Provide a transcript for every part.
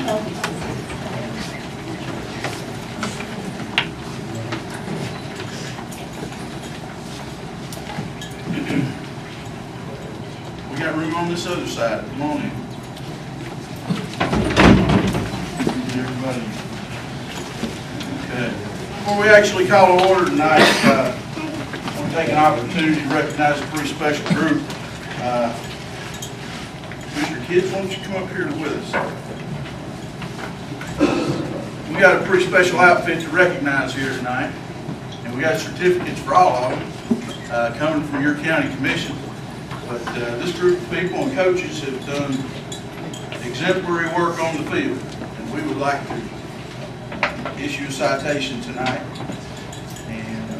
We got room on this other side. Come on in. Everybody. Okay. Before we actually call to order tonight, I want to take an opportunity to recognize a pretty special group. Mr. Kids, why don't you come up here with us? We got a pretty special outfit to recognize here tonight, and we got certificates for all of them coming from your county commission. But this group of people and coaches have done exemplary work on the field, and we would like to issue a citation tonight. And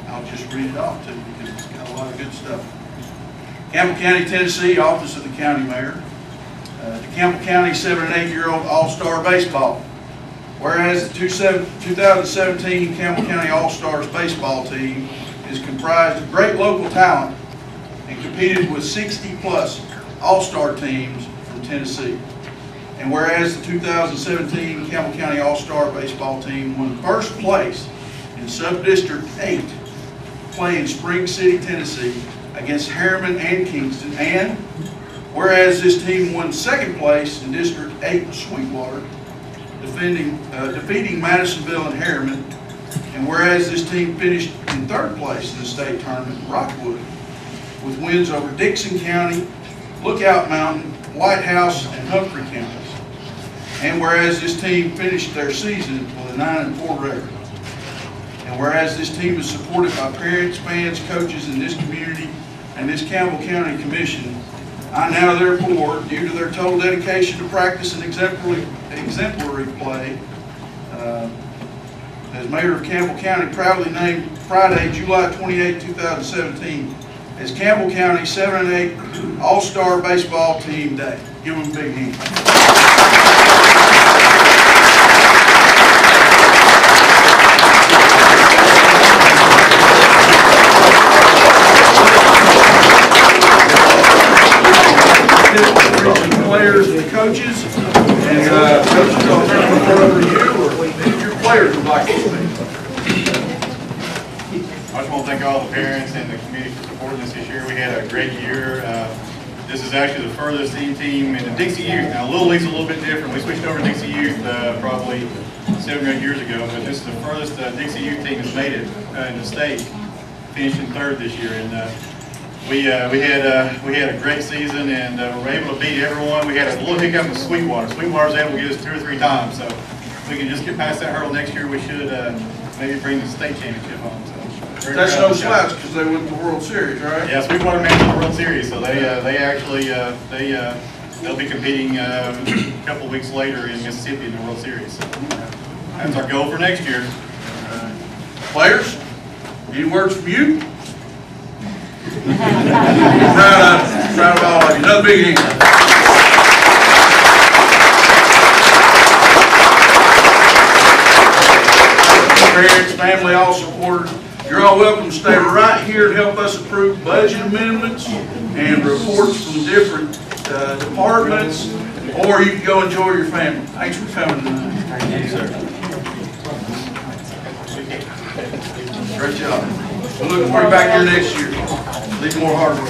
I'll just read it off to you because it's got a lot of good stuff. Campbell County, Tennessee, Office of the County Mayor. The Campbell County 7 and 8-year-old All-Star Baseball. Whereas the 2017 Campbell County All-Stars baseball team is comprised of great local talent and competed with 60-plus All-Star teams from Tennessee. And whereas the 2017 Campbell County All-Star baseball team won first place in Sub-District 8, playing Spring City, Tennessee, against Harriman and Kingston, and whereas this team won second place in District 8 Sweetwater, defeating Madisonville and Harriman, and whereas this team finished in third place in the state tournament in Rockwood, with wins over Dixon County, Lookout Mountain, White House, and Humphrey counties, and whereas this team finished their season with a 9-4 record. And whereas this team is supported by parents, fans, coaches in this community and this Campbell County Commission, I now therefore, due to their total dedication to practice and exemplary play, as Mayor of Campbell County, proudly named Friday, July 28, 2017, as Campbell County 7 and 8 All-Star Baseball Team Day. Give them a big hand. Players and coaches, and coaches, I'll turn the floor over to you, or if your players would like to speak. I just want to thank all the parents and the community for supporting us this year. We had a great year. This is actually the furthest team in the Dixie Youth. Now, Little League's a little bit different. We switched over to Dixie Youth probably 7 or 8 years ago, but this is the furthest Dixie Youth team has made it in the state, finishing third this year. And we had a great season, and we were able to beat everyone. We had a little hiccup with Sweetwater. Sweetwater was able to get us 2 or 3 times, so if we can just get past that hurdle next year, we should maybe bring the state championship home. So that's no slouch because they won the World Series, right? Yeah, Sweetwater made the World Series, so they actually they'll be competing a couple weeks later in Mississippi in the World Series. So that's our goal for next year. Players, any words from you? Proud of all of you. Another big hand. Parents, family, all supporters, you're all welcome to stay right here and help us approve budget amendments and reports from different departments, or you can go enjoy your family. Thanks for coming tonight. Thank you, sir. Great job. We're looking for you back here next year. Need more hardware.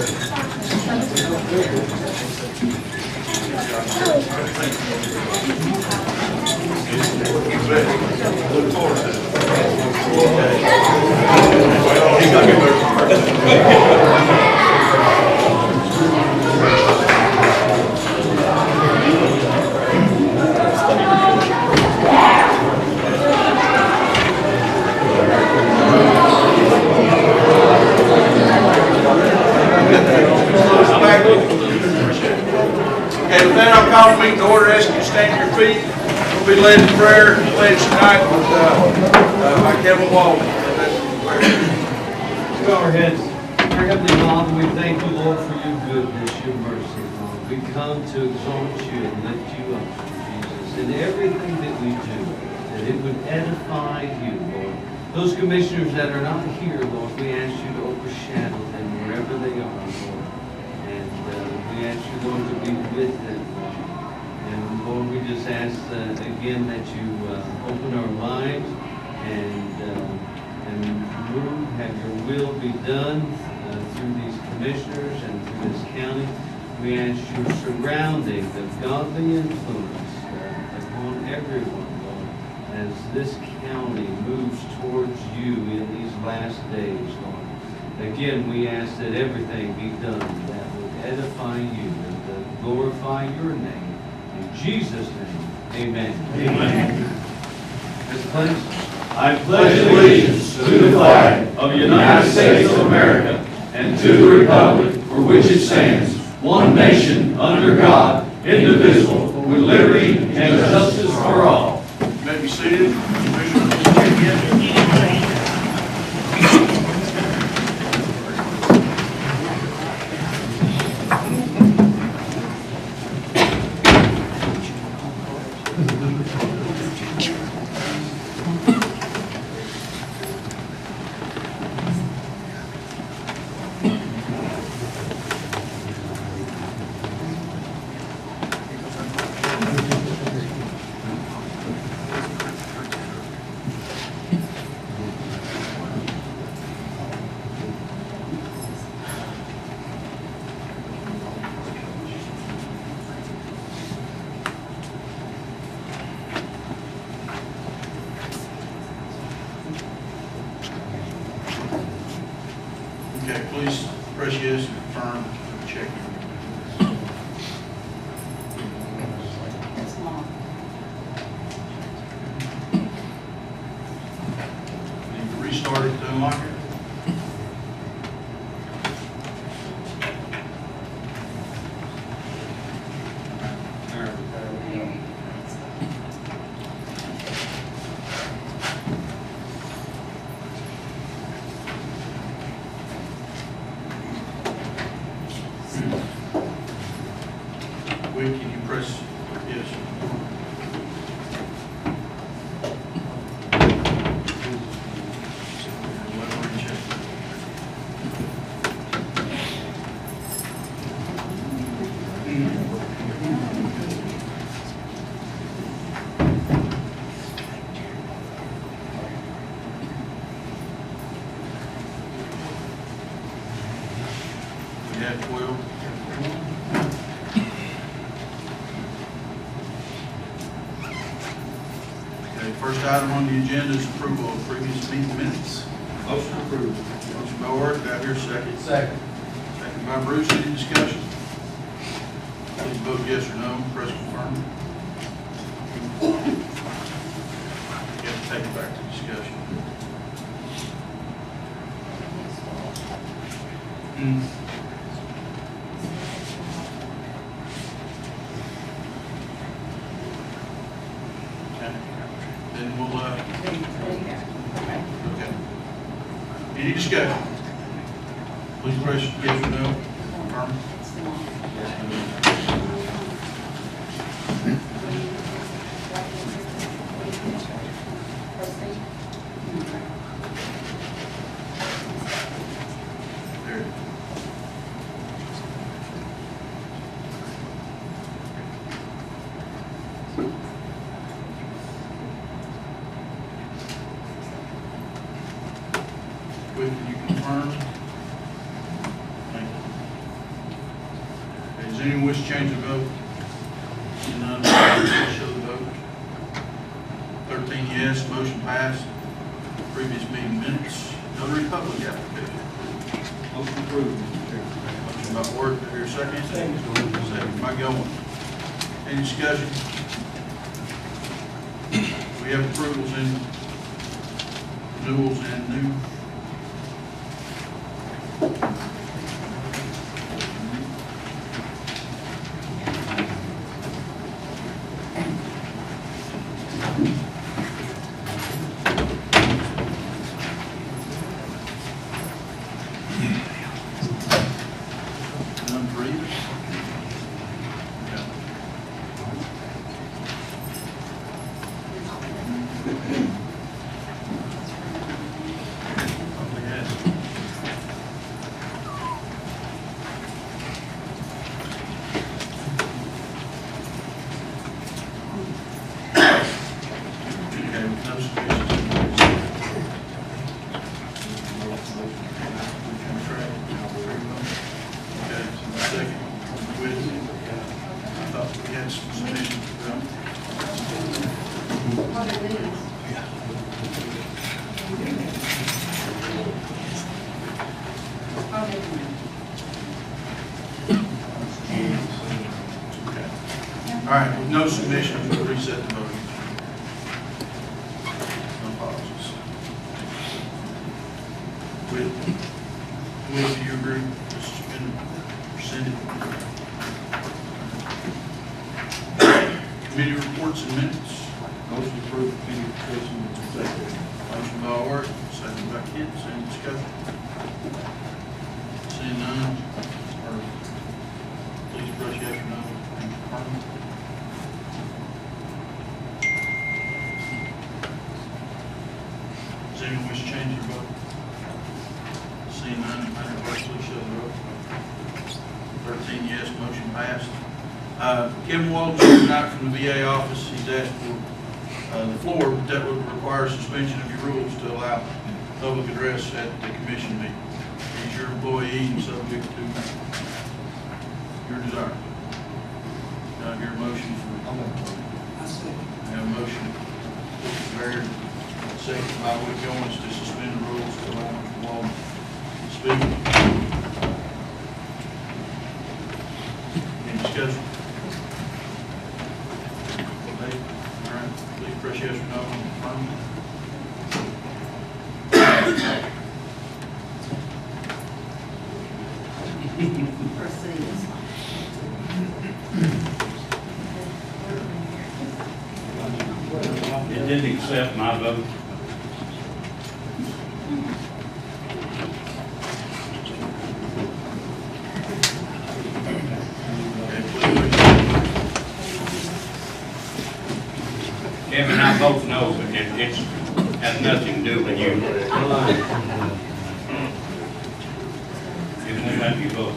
Look forward to it. He's not getting there. Okay, with that, I'll call the meeting to order. Ask you to stand to your feet. We'll be led in prayer and led tonight by Kevin Walden. Bow our heads. Our Heavenly Father, we thank you, Lord, for your goodness, your mercy, Lord. We come to exalt you and lift you up, Jesus, in everything that we do, that it would edify you, Lord. Those commissioners that are not here, Lord, we ask you to overshadow them wherever they are, Lord. And we ask you, Lord, to be with them, Lord. And Lord, Lord, we just ask again that you open our minds and move, have your will be done through these commissioners and through this county. We ask your surrounding of godly influence upon everyone, Lord, as this county moves towards you in these last days, Lord. Again, we ask that everything be done that would edify you and to glorify your name. In Jesus' name, amen. Amen. Mr. Clinton? I pledge allegiance to the flag of the United States of America and to the republic for which it stands, one nation, under God, indivisible, with liberty and justice for all. You may be seated. Commissioner, please check in. Okay, please press yes and confirm the check. That's long. Need to restart it to unlock it. Wait, can you press yes? Let it recheck. We had 12. Okay, first item on the agenda is approval of previous meeting minutes. Motion approved. Motion by Art, do I hear a second? Second. Second by Bruce, any discussion? Please vote yes or no, press confirm. You have to take it back to discussion. Okay, then we'll, okay. Any discussion? Please press yes or no, confirm. There it is. Quick, can you confirm? Thank you. Okay, does anyone wish to change the vote? Seeing none, please show the vote. 13 yes, motion passed. Previous meeting minutes. Notary public application. Motion approved. Motion by Ward, do I hear a second? Second by Gilman. Any discussion? We have approvals in renewals and new. None for either? Okay. thought we had some submissions from. What are these? Are they? Okay. All right, with no submissions, we'll reset the voting. No apologies. Will, do you agree? This has been rescinded. Committee reports and minutes. Motion approved, committee discussion, second. Motion by Art, second by Kent, same discussion. Seeing none, or please press yes or no. Confirm. Does anyone wish to change their vote? Seeing none, Madam Clerk, please show the vote. 13 yes, motion passed. Kevin Walsh tonight from the VA office, he's asked for the floor, but that would require suspension of your rules to allow public address at the commission meeting. He's your employee and subject to your desire. Do I hear a motion for? I have a motion. Baird, second by Wood Jones to suspend the rules to allow Mr. Walsh to speak. Any discussion? Okay. All right, please press yes or no on the affirmative. Proceeds. It didn't accept my vote. Okay, please raise Kevin, I vote no, but it has nothing to do with you. It won't let you vote.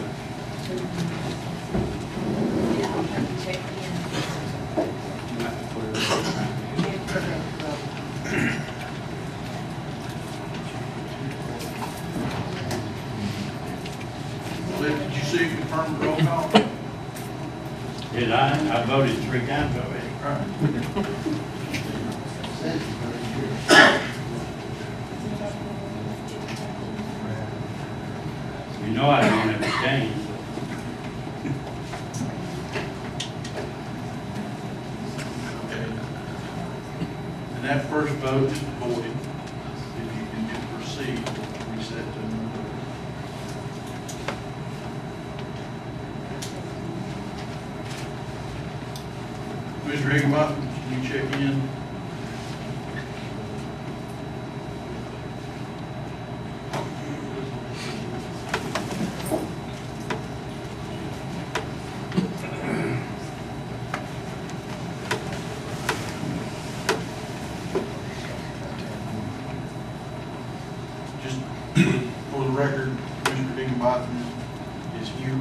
Cliff, did you see a confirmed roll call? Did I? I voted 3 times already. All right. You know I don't abstain. Okay. And that first vote is voided. If you can just proceed, reset to another vote. Mr. Higginbotham, can you check in? Just for the record, Mr. Higginbotham is here.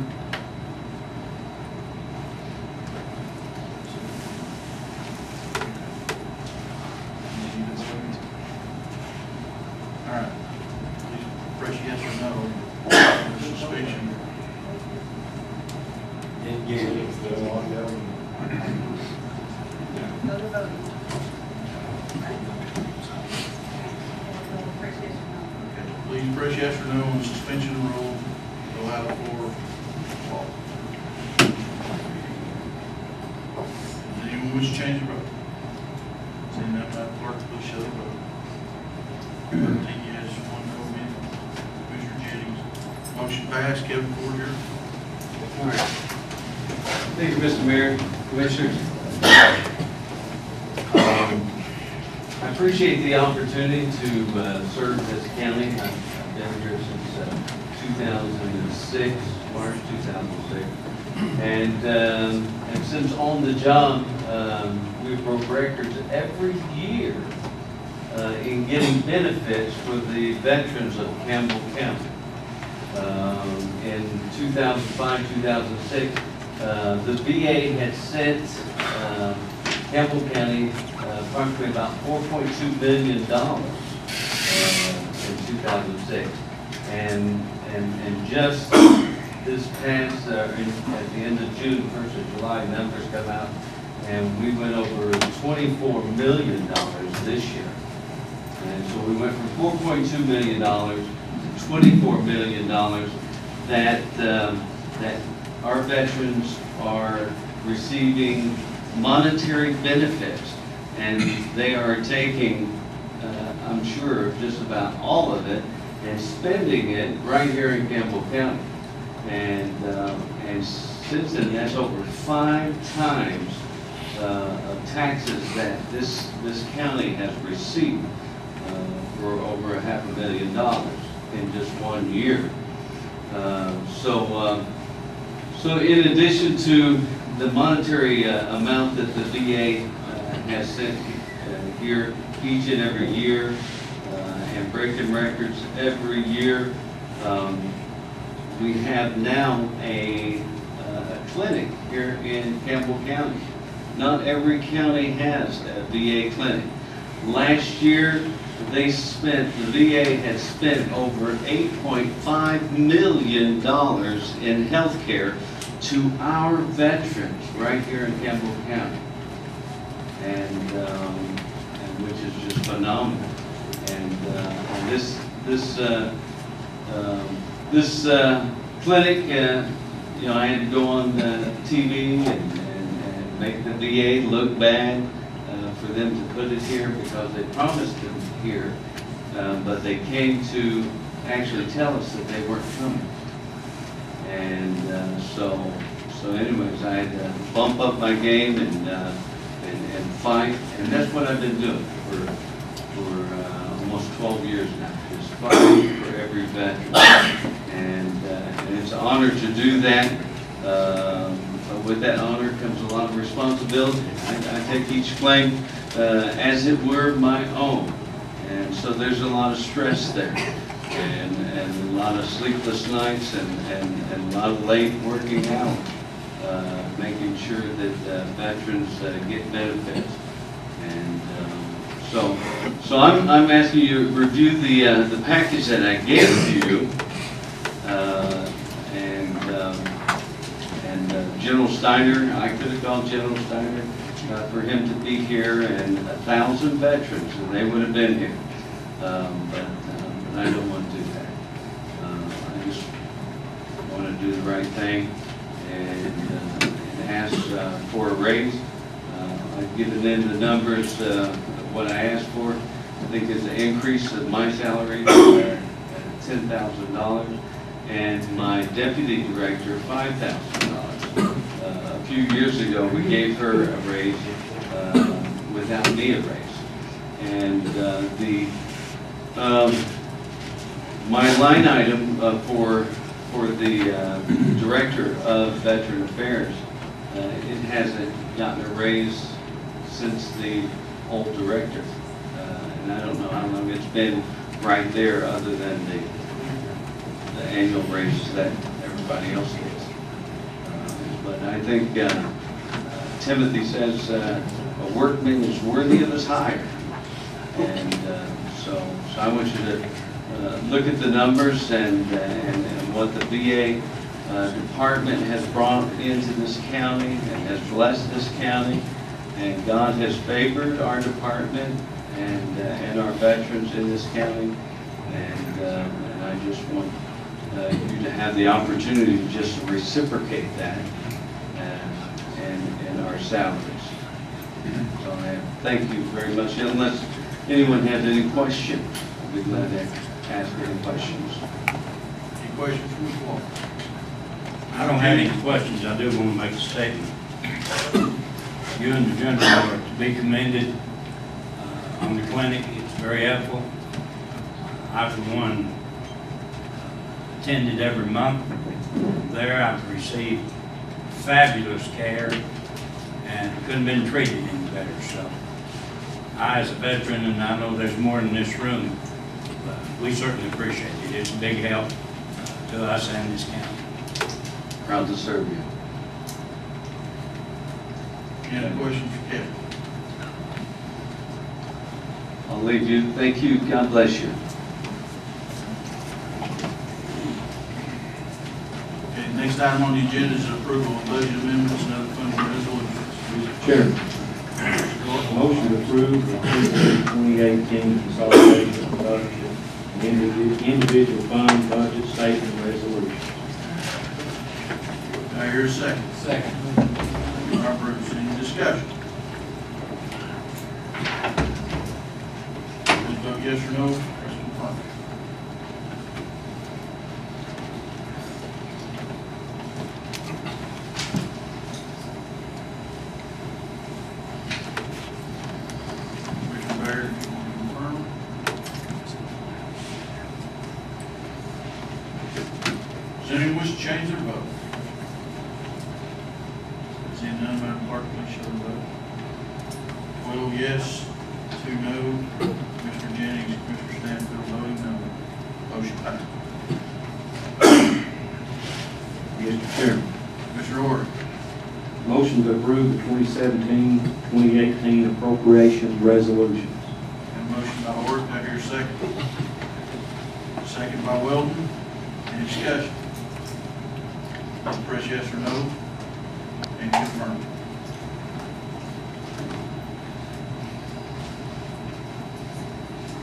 All right. Please press yes or no for suspension. Go to voting. Okay, please press yes or no on suspension of rules to allow the floor to walk. Does anyone wish to change their vote? Seeing none, Madam Clerk, please show the vote. 13 yes, 1 no, Commissioner Jennings. Motion passed. Kevin Ford here. All right. Thank you, Mr. Mayor, Commissioners. I appreciate the opportunity to serve as county. I've been here since 2006, March 2006. And since on the job, we broke records every year in getting benefits for the veterans of Campbell County. In 2005, 2006, the VA had sent Campbell County approximately about $4.2 billion in 2006. And just this past, at the end of June, 1st of July, numbers come out, and we went over $24 million this year. And so we went from $4.2 million to $24 million that our veterans are receiving monetary benefits. And they are taking, I'm sure, just about all of it and spending it right here in Campbell County. And since then, that's over 5 times of taxes that this county has received for over $500,000 in just 1 year. So in addition to the monetary amount that the VA has sent here each and every year and breaking records every year, we have now a clinic here in Campbell County. Not every county has a VA clinic. Last year, the VA had spent over $8.5 million in health care to our veterans right here in Campbell County. And which is just phenomenal. And this clinic, you know, I had to go on TV and make the VA look bad for them to put it here because they promised it here, but they came to actually tell us that they weren't coming. And so anyways, I had to bump up my game and fight, and that's what I've been doing for almost 12 years now, just fighting for every veteran. And it's an honor to do that. But with that honor comes a lot of responsibility. I take each claim as it were my own. And so there's a lot of stress there, and a lot of sleepless nights, and a lot of late working out, making sure that veterans get benefits. And so I'm asking you to review the package that I gave to you, and General Steiner. I could have called General Steiner for him to be here, and 1,000 veterans, and they would have been here. But I don't want to do that. I just want to do the right thing and ask for a raise. I've given them the numbers of what I asked for. I think it's an increase of my salary at $10,000, and my deputy director $5,000. A few years ago, we gave her a raise without me a raise. And my line item for the director of Veteran Affairs, it hasn't gotten a raise since the old director. And I don't know how long it's been right there other than the annual raises that everybody else gets. But I think Timothy says a workman is worthy of his hire. And so I want you to look at the numbers and what the VA department has brought into this county and has blessed this county. And God has favored our department and our veterans in this county. And I just want you to have the opportunity to just reciprocate that and our salaries. So I thank you very much. Unless anyone has any questions, I'll be glad to ask any questions. Any questions from the floor? I don't have any questions. I do want to make a statement. You and the general are to be commended on the clinic. It's very helpful. I, for one, attended every month. There I've received fabulous care and couldn't have been treated any better. So I, as a veteran, and I know there's more in this room, but we certainly appreciate it. It's a big help to us and this county. Proud to serve you. Any other questions for Kevin? I'll leave you. Thank you. God bless you. Okay, Next item on the agenda is approval of budget amendments and other funding resolutions. Mr. Chairman, motion to approve the fiscal 2018 consolidated budget, and individual fund budget statement resolution. Do I hear a second? Second. Bruce, any discussion? Please vote yes or no. Press confirm. Commissioner Baird, if you want to confirm. Does anyone wish to change their vote? Seeing none, Madam Clerk, please show the vote. 12 yes, 2 no. Commissioner Jennings, Commissioner Stanfield voting no. Motion passed. Mr. Chairman, Commissioner Orr, motion to approve the 2017-2018 appropriations resolutions. have a motion by Orr, do I hear a second? Second by Weldon. Any discussion? Press yes or no. And confirm.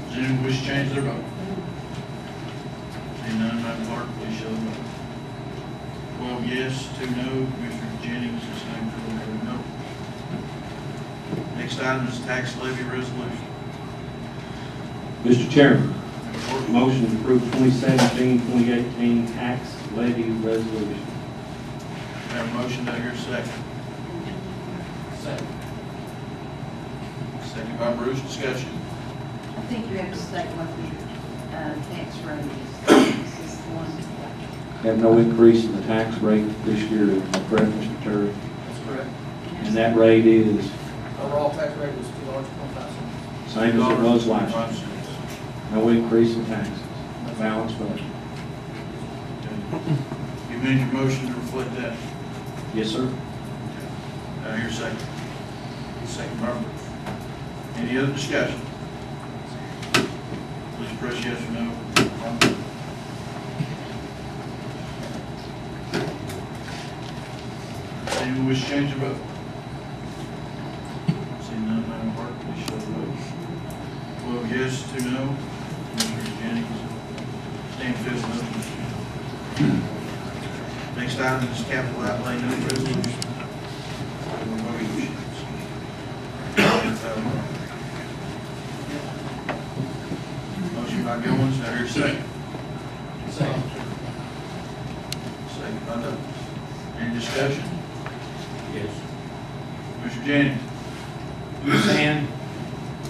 Does anyone wish to change their vote? Seeing none, Madam Clerk, please show the vote. 12 yes, 2 no. Commissioner Jennings is saying no. Next item is tax levy resolution. Mr. Chairman, Madam Clerk, motion to approve 2017-2018 tax levy resolution. have a motion, do I hear a second? Second. Second by Bruce, discussion. I think you have to state what the tax rate is. This is the one. Have no increase in the tax rate this year, am I correct, Mr. Terry? That's correct. And that rate is Overall tax rate was $2.25. same as it was last year. 5 cents. No increase in taxes. Balanced budget. You made your motion to reflect that. Yes, sir. Do I hear a second? Second by Bruce. Any other discussion? Please press yes or no. Anyone wish to change their vote? Seeing none, Madam Clerk, please show the vote. 12 yes, 2 no. Commissioner Jennings, Stanfield, no. Next item is capital outlay note resolution. Motion by Gilman, do I hear a second? Second. Second by Douglas. Any discussion? Yes. Commissioner Jennings? Suzanne,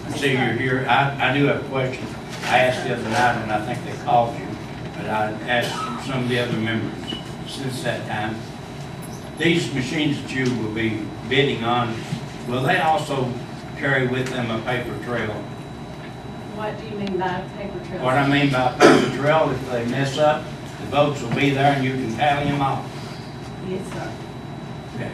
I see you're here. I do have a question. I asked the other night, and I think they called you, but I asked some of the other members since that time. These machines that you will be bidding on, will they also carry with them a paper trail? What do you mean by paper trail? What I mean by paper trail, if they mess up, the votes will be there and you can tally them off. Yes, sir. Okay.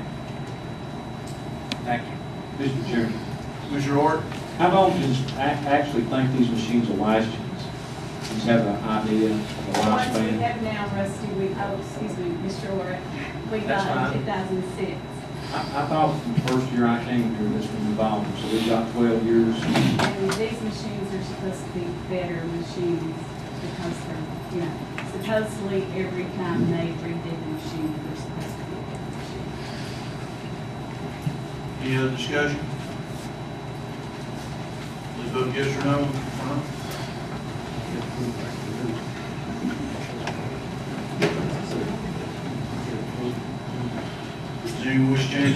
Thank you. Mr. Chairman, Commissioner Ort? how long does actually think these machines will last you? Just have an idea of the The ones we lifespan? have now, Rusty, excuse me, Mr. Orr, we That's got in fine. 2006. I thought from the first year I came here, this was evolving, so we got 12 years. And these machines are supposed to be better machines because they're, you know, supposedly every time they redid the machine, they're supposed to be a better machine. Any other discussion? Please vote yes or no. Confirm. Does anyone wish to change it?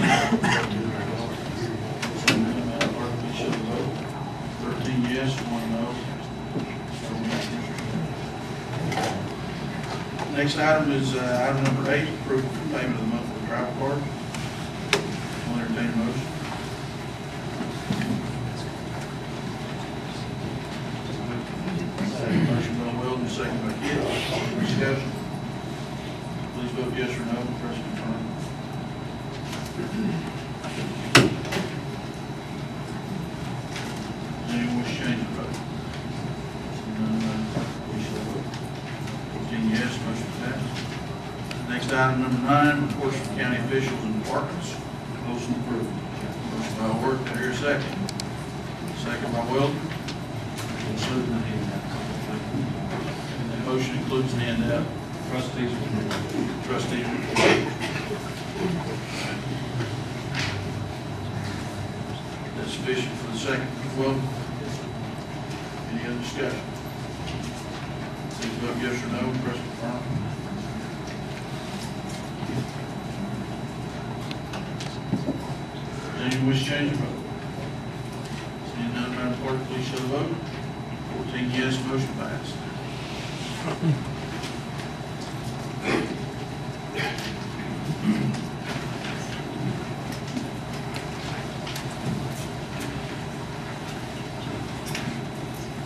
Madam Clerk, please show the vote. 13 yes, 1 no. Next item is item number 8, approval for payment of the monthly travel card. I'll entertain a motion. Motion by Weldon, second by Kit. Discussion. Please vote yes or no. Press confirm. Does anyone wish to change their vote? Seeing none, Madam Clerk, please show the vote. 14 yes, motion passed. Next item, number 9, reports from county officials and departments. Motion approved. Motion by Hort, do I hear a second? Second by Wilton. Including the handout. The motion includes the handout. Trustees. Trustee. That's sufficient for the second. Wilton? Any other discussion? Please vote yes or no, press confirm. Anyone wish to change your vote? Seeing none, Madam Clerk, please show the vote. 14 yes, motion passed.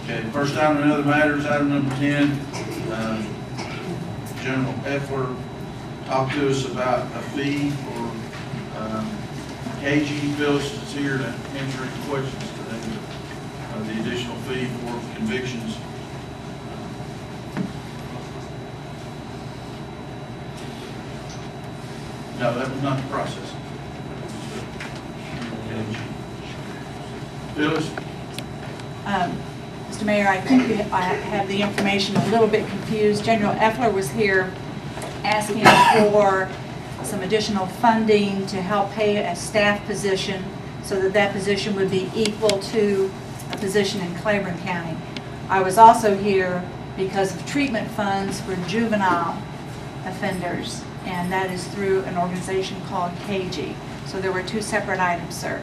Okay, first item in other matters, item number 10. General Effler talked to us about a fee for KG. Phyllis is here to answer any questions today. The additional fee for convictions. No, that was not the process. Phyllis? Mr. Mayor, I think I have the information a little bit confused. General Effler was here asking for some additional funding to help pay a staff position so that that position would be equal to a position in Claiborne County. I was also here because of treatment funds for juvenile offenders, and that is through an organization called KG. So there were two separate items, sir.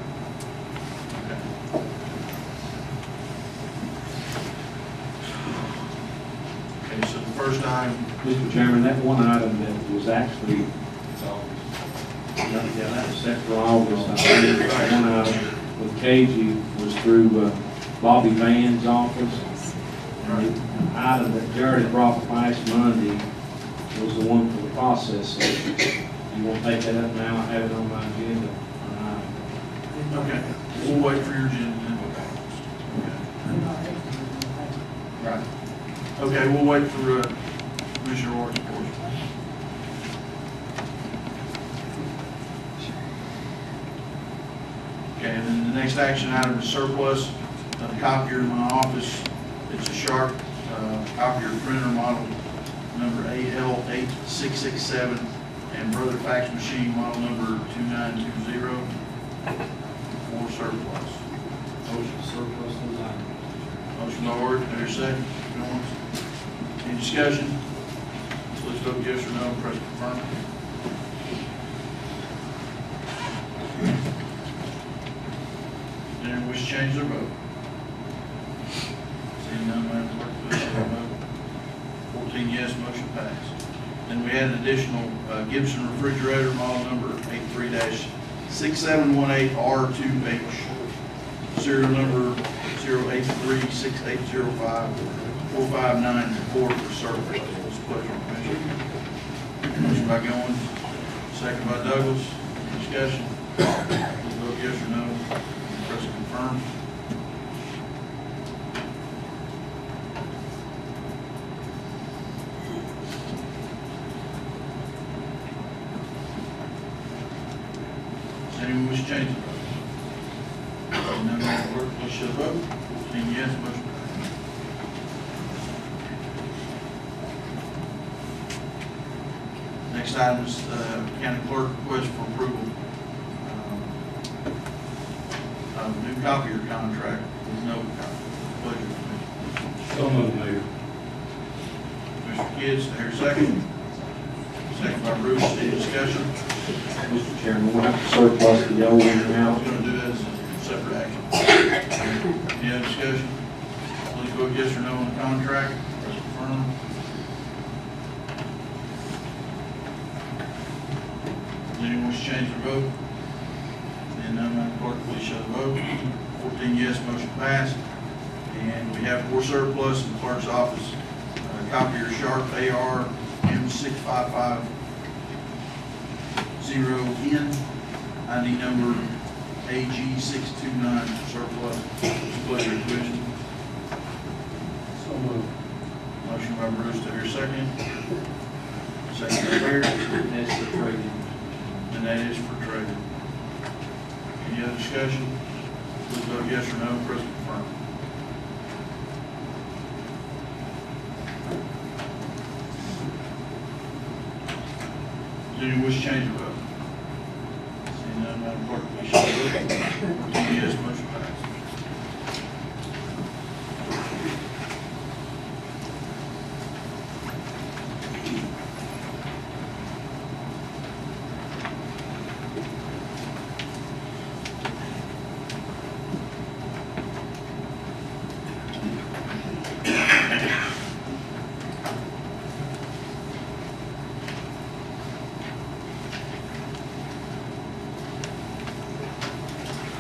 Okay, so the first item, Mr. Chairman, that one item that was actually, yeah, that was set for August. I think that one item with KG was through Bobby Vann's office. And the item that Jared brought last Monday was the one for the process. So you want to take that up now? I have it on my agenda. okay, we'll wait for your agenda then. Right. Okay, we'll wait for Commissioner Ward's report. Okay, and then the next action item is surplus. The copier in my office, it's a Sharp copier printer model number AL8667 and Brother fax machine model number 2920 for surplus. Motion surplus those items. Motion by Ward, do I hear a second? Any discussion? Please vote yes or no, press confirm. Anyone wish to change their vote? Seeing none, Madam Clerk, please show your vote. 14 yes, motion passed. Then we had an additional Gibson refrigerator model number 83-6718R2H, serial number 0836805-459 for surplus. It's a pleasure, Commissioner. Motion by Goins, second by Douglas. Discussion. Please vote yes or no. Press confirm. Does anyone wish to change the vote? None, Madam Clerk, please show the vote. 14 yes, motion passed. Next item is county clerk request for approval of new copier contract with no copy. Pleasure, Commissioner. So moved, Mayor. Commissioner Kids, there, second. Second by Bruce, any discussion? Mr. Chairman, we'll have to surplus the old one I now. was going to do that as a separate action. Any other discussion? Please vote yes or no on the contract. Press confirm. Does anyone wish to change their vote? Then none, Madam Clerk, please show the vote. 14 yes, motion passed. And we have for surplus in the clerk's office, copier Sharp AR M6550N, ID number AG629 surplus. Pleasure, Commissioner. So moved. Motion by Bruce, to hear second. Second by Barry, That's the trading. and that is for trading. Any other discussion? Please vote yes or no, press confirm. Does anyone wish to change the vote? Seeing none, Madam Clerk, please show the vote. Yes, motion passes.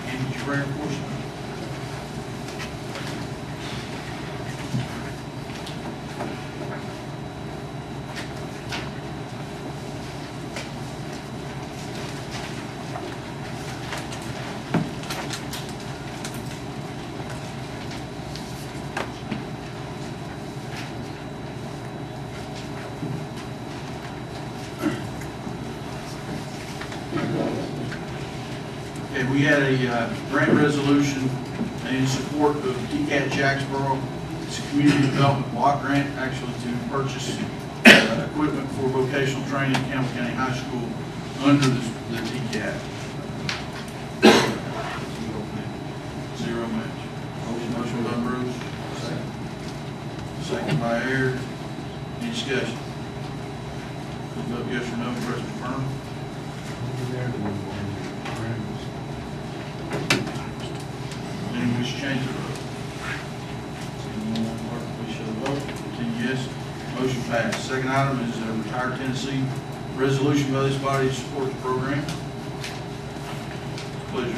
And did you bring enforcement? Okay, we had a grant resolution in support of DCAT Jacksboro. It's a community development block grant, actually to purchase equipment for vocational training at Campbell County High School under the DCAT. Zero match. Motion by Bruce. Second by Aaron. Any discussion? Please vote yes or no, press confirm. Anyone wish to change the vote? Seeing none, clerk, please show the vote. 10 yes, motion passed. Second item is a Retired Tennessee resolution by this body to support the program. Pleasure.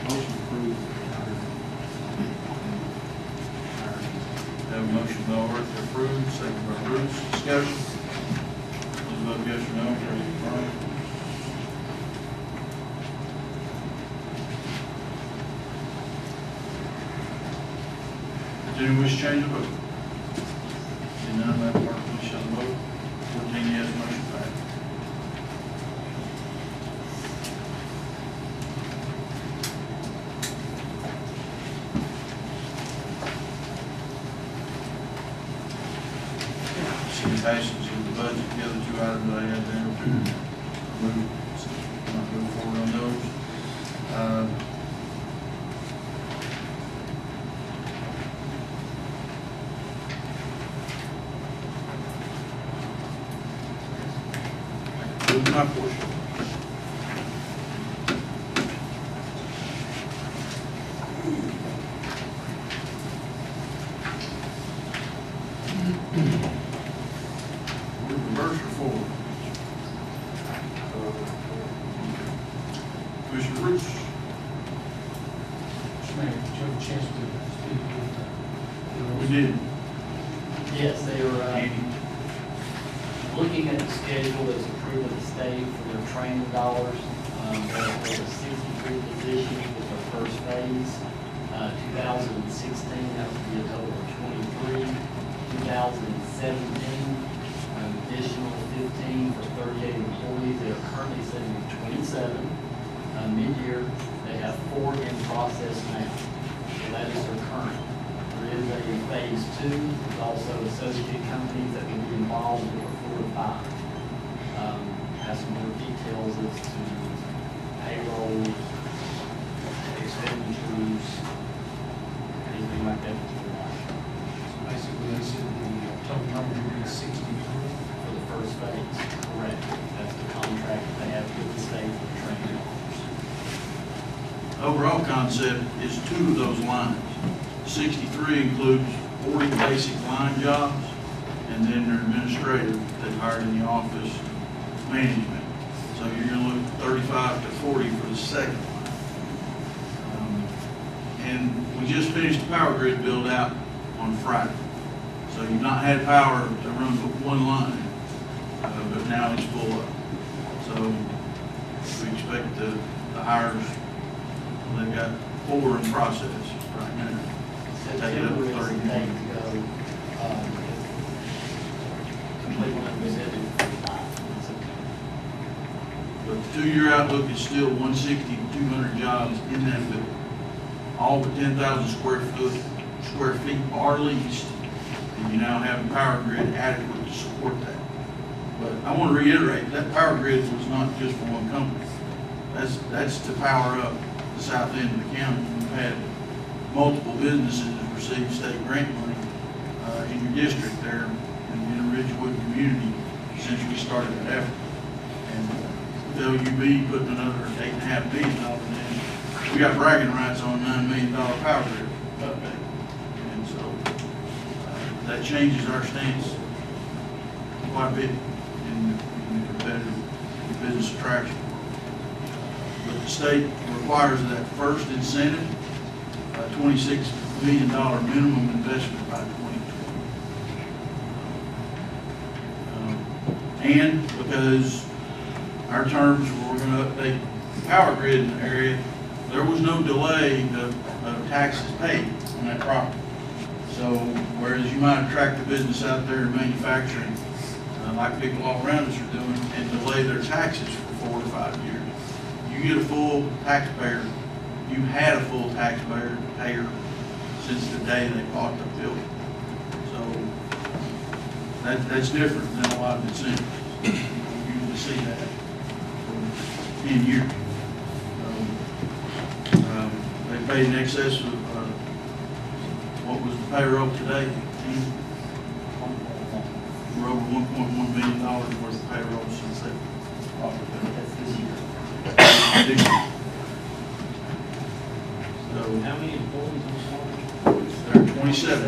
Motion approved. Have a motion by Arthur approved, second by Bruce. Discussion. Please vote yes or no, press confirm. Does anyone wish to change the vote? Seeing none, Madam Clerk, please show the vote. 14 yes, motion passed. City passes of the budget, the other two items that I had there. Not go forward on those. Move my portion. Reverse or forward? Commissioner Bruce? Mayor, did you have a chance to speak with We did. Yes, they were Andy? looking at the schedule that's approved of the state for their training dollars. There was 63 positions with the first phase. 2016, that would be a total of 23. 2017, an additional 15 for 38 employees. They are currently sitting at 27. Mid-year, they have 4 in process now. So that is their current. There is a phase 2, there's also associate companies that will be involved with 4 to 5. Has some more details as to payroll, expenditures, anything like that. basically, they said the total number would be 63. For the first phase, correct. That's the contract that they have with the state for the training officers. Overall concept is 2 of those lines. 63 includes 40 basic line jobs, and then their administrative that's hired in the office management. So you're gonna look 35 to 40 for the second line. And we just finished the power grid build out on Friday. So you've not had power to run but one line, but now it's full up. So we expect the hires, they've got 4 in process right now. Take it up September to is 30. the date to go Complete one, we said it. But the 2-year outlook is still 160 to 200 jobs in that building. All but 10,000 square feet are leased, and you now have a power grid adequate to support that. But I want to reiterate, that power grid was not just for one company. That's to power up the south end of the county. We've had multiple businesses receive state grant money in your district there in the Ridgewood community since we started that effort. And with LUB putting another $8.5 million in, we got bragging rights on $9 million power grid update. And so that changes our stance quite a bit in the competitive business attraction. But the state requires that first incentive, $26 million minimum investment by 2020. And because our terms were we're going to update the power grid in the area, there was no delay of taxes paid on that property. So whereas you might attract a business out there in manufacturing, like people all around us are doing, and delay their taxes for 4 to 5 years, you get a full taxpayer. You had a full taxpayer since the day they bought the building. So that's different than a lot of incentives. You don't usually see that for 10 years. They paid in excess of what was the payroll today? We're over $1.1 million worth of payroll since they bought the building. That's this year. So How many employees there are 27.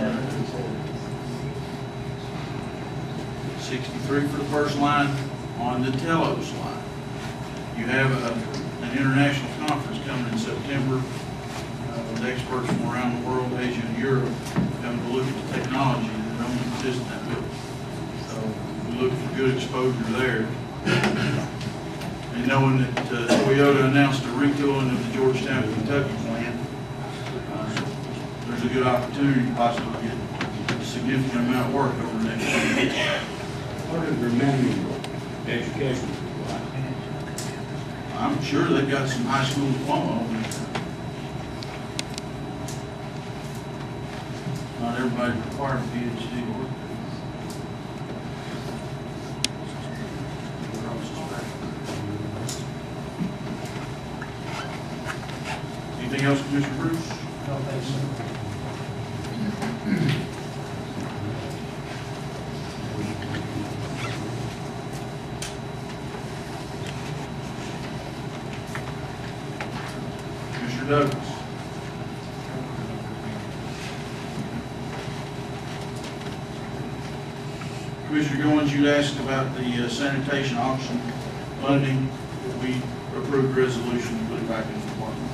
63 for the first line on the Telos line. You have an international conference coming in September with experts from around the world, Asia and Europe, coming to look at the technology that only exists in that building. So we look for good exposure there. And knowing that Toyota announced a retooling of the Georgetown, Kentucky plant, there's a good opportunity to possibly get a significant amount of work over the next few years. What is remaining education? I'm sure they've got some high school diploma on there. Not everybody requires a PhD work. Anything else, Commissioner Bruce? No, thanks, sir. Commissioner Douglas? Commissioner Goins, you asked about the sanitation auction funding. We approved resolution to put it back in the department.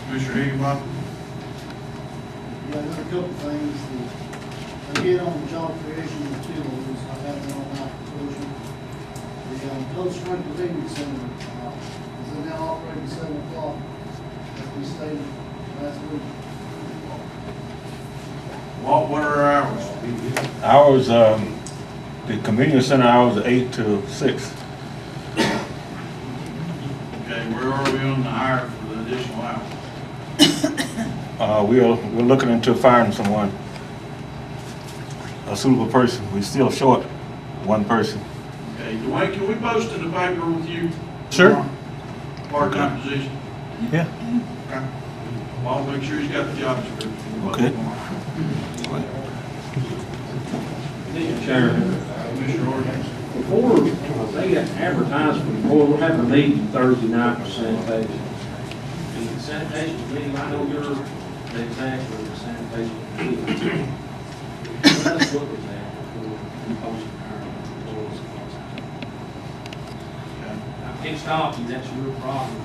Commissioner Higginbotham? Yeah, there's a couple things. Again, on the job creation materials, I have it on my proposal. The Cold Spring Convenience Center is now operating 7 o'clock, as we stated last week. What are our hours? Hours, the convenience center hours are 8 to 6. Okay, where are we on the hire for the additional hours? We're looking into finding someone, a suitable person. We're still short one person. Okay, Dwayne, can we post in the paper with you? Sure. Part-time position? Yeah. Okay. Well, I'll make sure he's got the job description. Okay. Chairman, Commissioner Ordonez? before they advertise for the board, we'll have a meeting Thursday night for sanitation. The sanitation meeting, I know you're the exact for the sanitation meeting. Let's look at that before we post our employees. I can't stop you, that's your problem.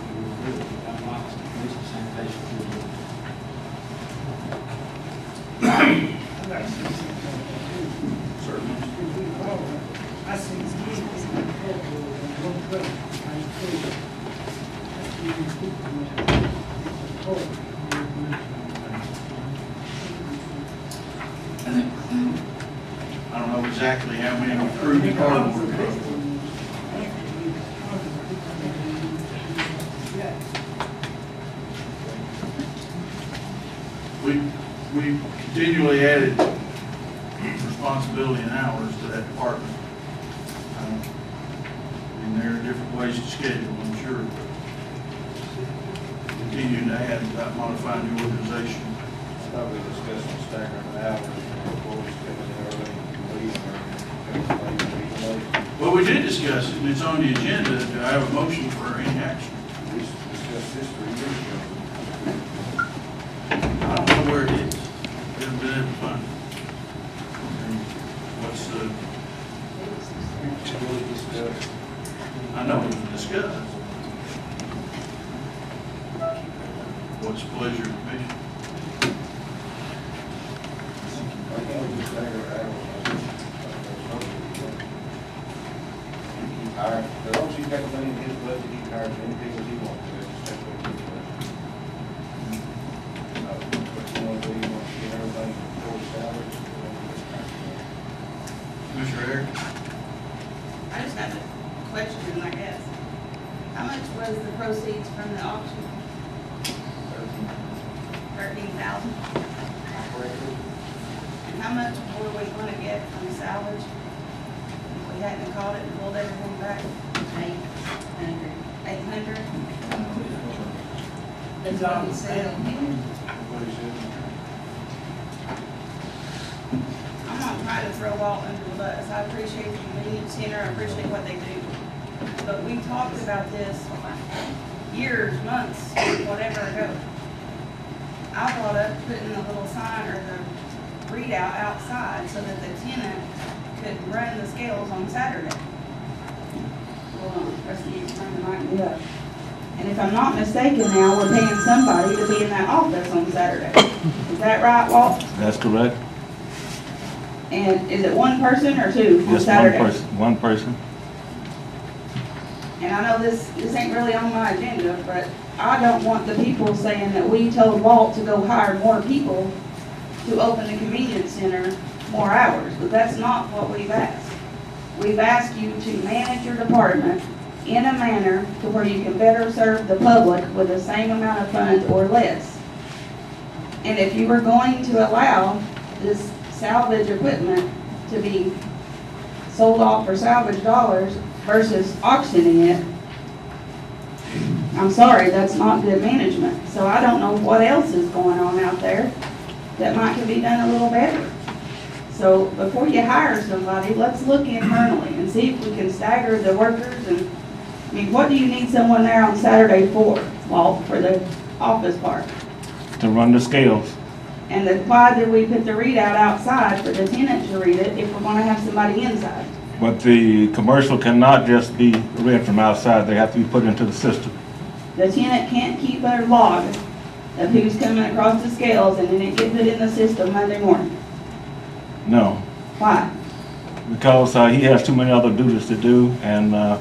I'd like to fix the sanitation meeting. Certainly. I see it's easy. know exactly how many approved cardboard trucks. We continually added responsibility and hours to that department. And there are different ways to schedule, I'm sure, but continuing to add without modifying the organization. I thought we discussed the staggering the hours, employees coming in early and leaving early. Well, we did discuss it, and it's on the agenda. Do I have a motion for any action? We discussed this 3 years ago. I don't know where it is. Haven't been able to find it. And what's the, We discussed. I know it was discussed. What's the pleasure of the commission? I think we just stagger hours. All right, as long as he's got the money in his budget, he can hire as many people as he wants to. Just have to go through the budget. But you want to do, you want to get everything for the salaries. Commissioner Eric? I just have a question, I guess. How much was the proceeds from the auction? 13,000. And how much were we going to get from salvage? If we hadn't caught it and pulled everything back? 800. 800? That's what he said. I'm not trying to throw Walt under the bus. I appreciate the convenience center, I appreciate what they do. But we talked about this years, months, whatever ago. I brought up putting the little sign or the readout outside so that the tenant could run the scales on Saturday. Hold on, press the turn the mic up. And if I'm not mistaken now, we're paying somebody to be in that office on Saturday. Is that right, Walt? That's correct. And is it one person or two on Just Saturday? one person. And I know this ain't really on my agenda, but I don't want the people saying that we told Walt to go hire more people to open the convenience center more hours, but that's not what we've asked. We've asked you to manage your department in a manner to where you can better serve the public with the same amount of funds or less. And if you were going to allow this salvage equipment to be sold off for salvage dollars versus auctioning it, I'm sorry, that's not good management. So I don't know what else is going on out there that might can be done a little better. So before you hire somebody, let's look internally and see if we can stagger the workers. And I mean, what do you need someone there on Saturday for, Walt, for the office part? To run the scales. And then why did we put the readout outside for the tenant to read it if we're gonna have somebody inside? But the commercial cannot just be read from outside. They have to be put into the system. The tenant can't keep a log of who's coming across the scales and then it gets it in the system Monday morning. No, Why? because he has too many other duties to do, and the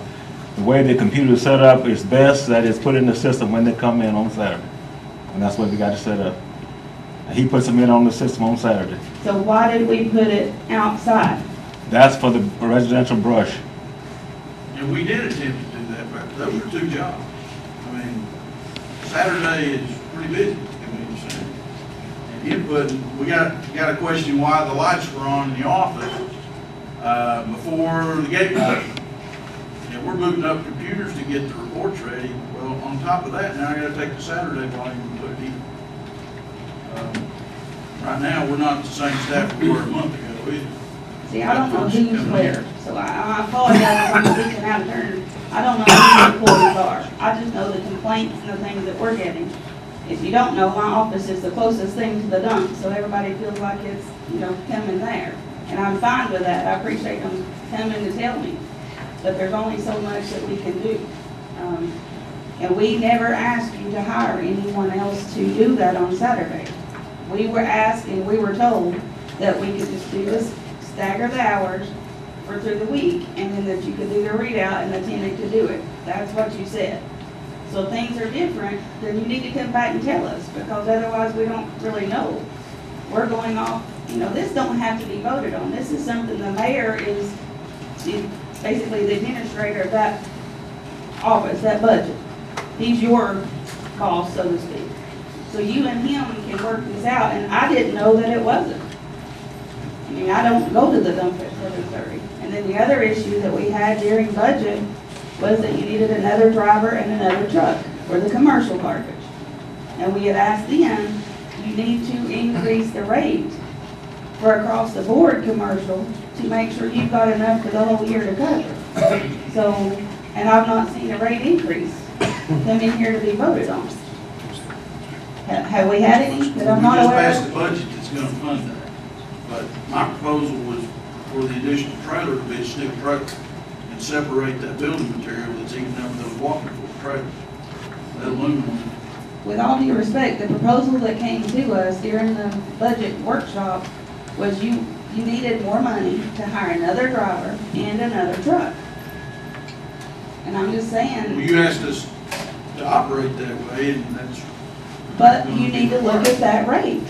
way the computer is set up is best that it's put in the system when they come in on Saturday. And that's what we got to set up. He puts them in on the system on Saturday. So why did we put it outside? That's for the residential brush. Yeah, we did attempt to do that, but those are two jobs. I mean, Saturday is pretty busy, convenience center. And input, we got a question why the lights were on in the office before the gate was open. Yeah, we're booting up computers to get the reports ready. Well, on top of that, now I gotta take the Saturday volume and put it in. Right now, we're not the same staff we were a month ago either. See, I don't know who's where, so I apologize if I'm speaking out of turn. I don't know who the employees are. I just know the complaints and the things that we're getting. If you don't know, my office is the closest thing to the dump, so everybody feels like it's, coming there. And I'm fine with that. I appreciate them coming to tell me. But there's only so much that we can do. And we never asked you to hire anyone else to do that on Saturday. We were asked and we were told that we could just do this, stagger the hours for through the week, and then that you could do the readout and the tenant could do it. That's what you said. So if things are different, then you need to come back and tell us, because otherwise we don't really know. We're going off You know, this don't have to be voted on. This is something the mayor is basically the administrator of that office, that budget. He's your boss, so to speak. So you and him can work this out, and I didn't know that it wasn't. I mean, I don't go to the dump at 7:30. And then the other issue that we had during budget was that you needed another driver and another truck for the commercial garbage. And we had asked them, you need to increase the rate for across the board commercial to make sure you've got enough for the whole year to cover. So, and I've not seen a rate increase come in here to be voted on. Have we had any that I'm not We just aware passed of? the budget that's gonna fund that. But my proposal was for the additional trailer to be a steel trailer and separate that building material that's eating up those walking for trailers. That aluminum. With all due respect, the proposal that came to us during the budget workshop was you needed more money to hire another driver and another truck. And I'm just Well, saying, you asked us to operate that way, and that's. but you need to look at that rate.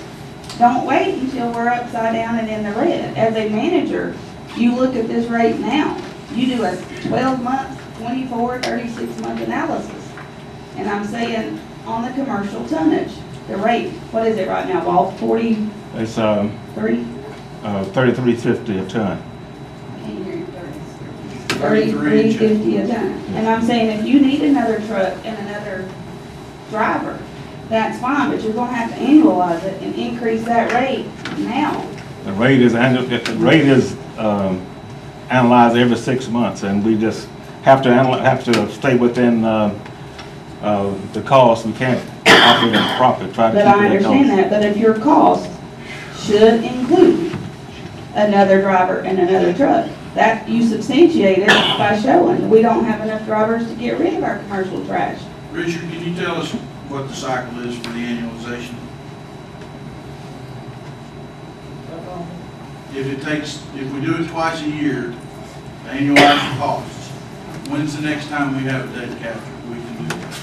Don't wait until we're upside down and in the red. As a manager, you look at this rate now. You do a 12-month, 24, 36-month analysis. And I'm saying, on the commercial tonnage, the rate, what is it right now, Walt, 43? It's, 33.50 a ton. I can't hear you, 33.50 a ton. And I'm saying, if you need another truck and another driver, that's fine, but you're gonna have to annualize it and increase that rate now. The rate is analyzed every 6 months, and we just have to stay within the cost. We can't operate in profit, try to But keep I it at understand cost. that, but if your cost should include another driver and another truck, that you substantiate it by showing we don't have enough drivers to get rid of our commercial trash. Richard, can you tell us what the cycle is for the annualization? If we do it twice a year, to annualize the costs, when's the next time we have a data capture? We can do that.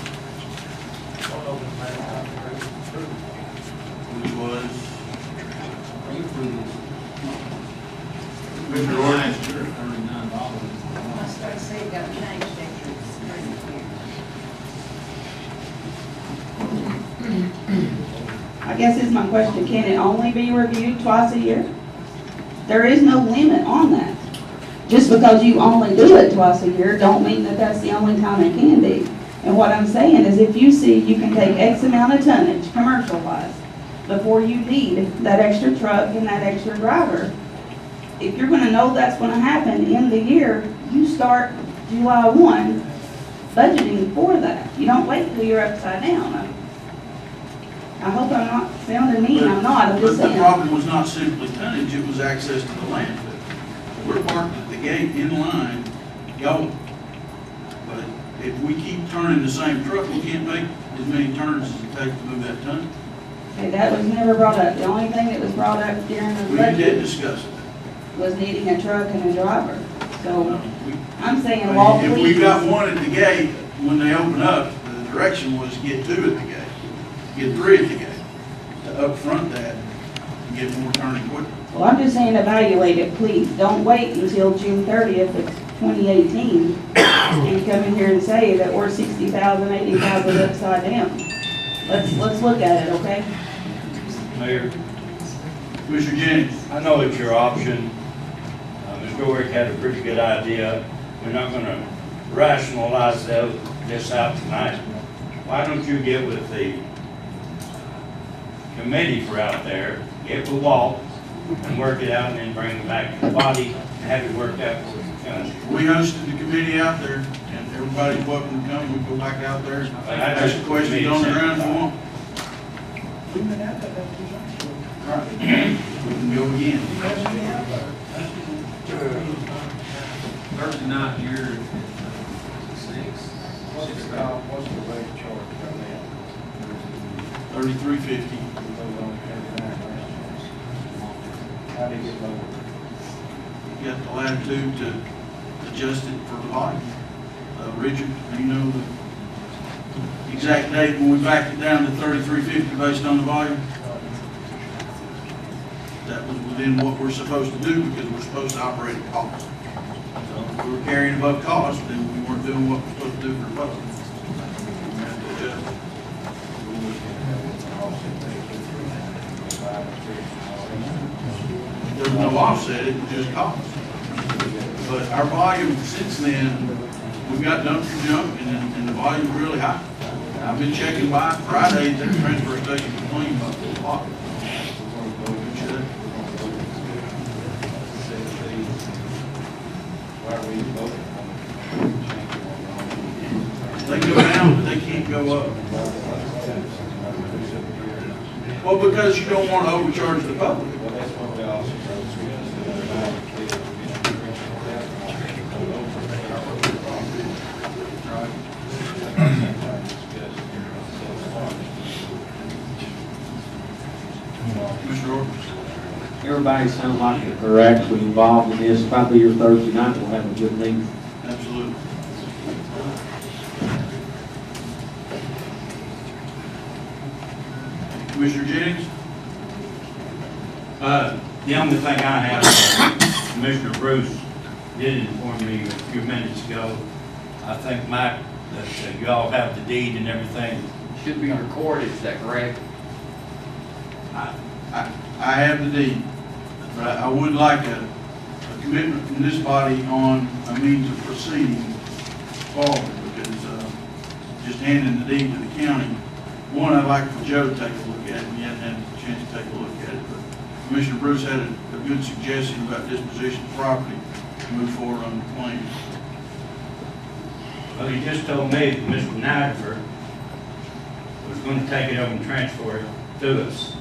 Which was? With your ordinance, I started to say it got changed after it's I guess is my question, can it only be reviewed twice a year? There is no limit on that. Just because you only do it twice a year, don't mean that that's the only time it can be. And what I'm saying is if you see you can take X amount of tonnage, commercial-wise, before you need that extra truck and that extra driver, if you're gonna know that's gonna happen in the year, you start July 1 budgeting for that. You don't wait until you're upside down. I hope I'm not sounding mean, I'm not, I'm just But the saying. problem was not simply tonnage, it was access to the landfill. We're parked at the gate in line, going. But if we keep turning the same truck, we can't make as many turns as it takes to move that ton. Okay, that was never brought up. The only thing that was brought up during the We did budget discuss it. was needing a truck and a driver. So We- I'm saying, Walt, If please. we got one at the gate, when they open up, the direction was get 2 at the gate, get 3 at the gate, to upfront that, and get more turning quicker. Well, I'm just saying evaluate it, please. Don't wait until June 30th of 2018 and come in here and say that we're 60,000, 80,000 upside down. Let's look at it, okay? Mayor, Commissioner Jennings? I know it's your option. Mr. Orick had a pretty good idea. We're not gonna rationalize this out tonight. Why don't you get with the committee for out there, get with Walt, and work it out, and then bring it back to the body, and have it worked out for the county. We hosted the committee out there, and everybody's welcome to come. We go back out there, ask questions on the ground if you want. All right, we can go again. 39 years, What's the rate charge right now? 3350. How do you get lower? You got the latitude to adjust it for the volume. Richard, you know the exact date when we backed it down to 3350 based on the volume? That that was within what we're supposed to do because we're supposed to operate at cost. So if we were carrying above cost, then we weren't doing what we're supposed to do for the public. We have to adjust. There's no offset, it was just cost. But our volume since then, we've got dumpster junk and the volume's really high. I've been checking by Fridays at the transfer station for clean about 4 o'clock. We should. They go down, but they can't go up. Well, because you don't want to overcharge the public. Mr. Orr? Everybody sounds like they're actually involved in this. Probably your Thursday night, we'll have a good meeting. Absolutely. Commissioner Jennings? The only thing I have, Commissioner Bruce did inform me a few minutes ago. I think, Mike, that y'all have the deed and everything. Should be recorded, is that correct? I have the deed, but I would like a commitment from this body on a means of proceeding forward, because just handing the deed to the county, one, I'd like for Joe to take a look at it, and he hasn't had a chance to take a look at it, but Commissioner Bruce had a good suggestion about disposition of property to move forward on the claim. Well, he just told me that Mr. Nifer was going to take it over and transfer it to us.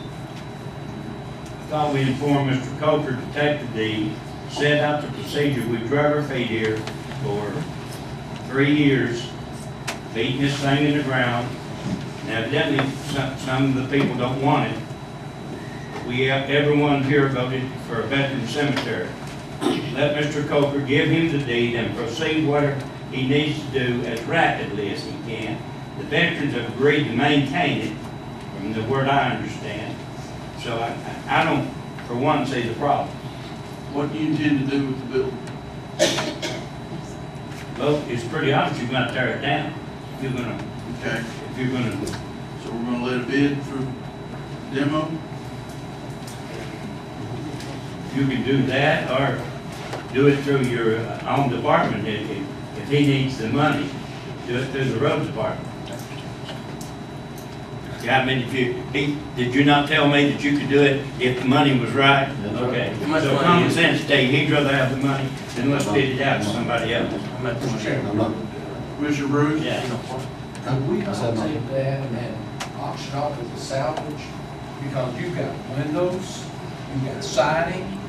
I thought we informed Mr. Coker to take the deed, set out the procedure. We've drug our feet here for 3 years, beating this thing in the ground. Now, evidently, some of the people don't want it. Everyone here voted for a veteran cemetery. Let Mr. Coker give him the deed and proceed whatever he needs to do as rapidly as he can. The veterans have agreed to maintain it, from the word I understand. So I don't, for one, see the problem. What do you intend to do with the building? Well, it's pretty obvious you're gonna tear it down. If you're gonna, Okay, if you're gonna, so we're gonna let it bid through demo? you can do that or do it through your own department if he needs the money. Do it through the road department. Yeah, I mean, did you not tell me that you could do it if the money was right? Okay, so common sense tell you, he'd rather have the money than let's bid it out to somebody else. Commissioner Bruce? Yeah. Could we not take that and auction off as a salvage? Because you've got windows, you've got siding,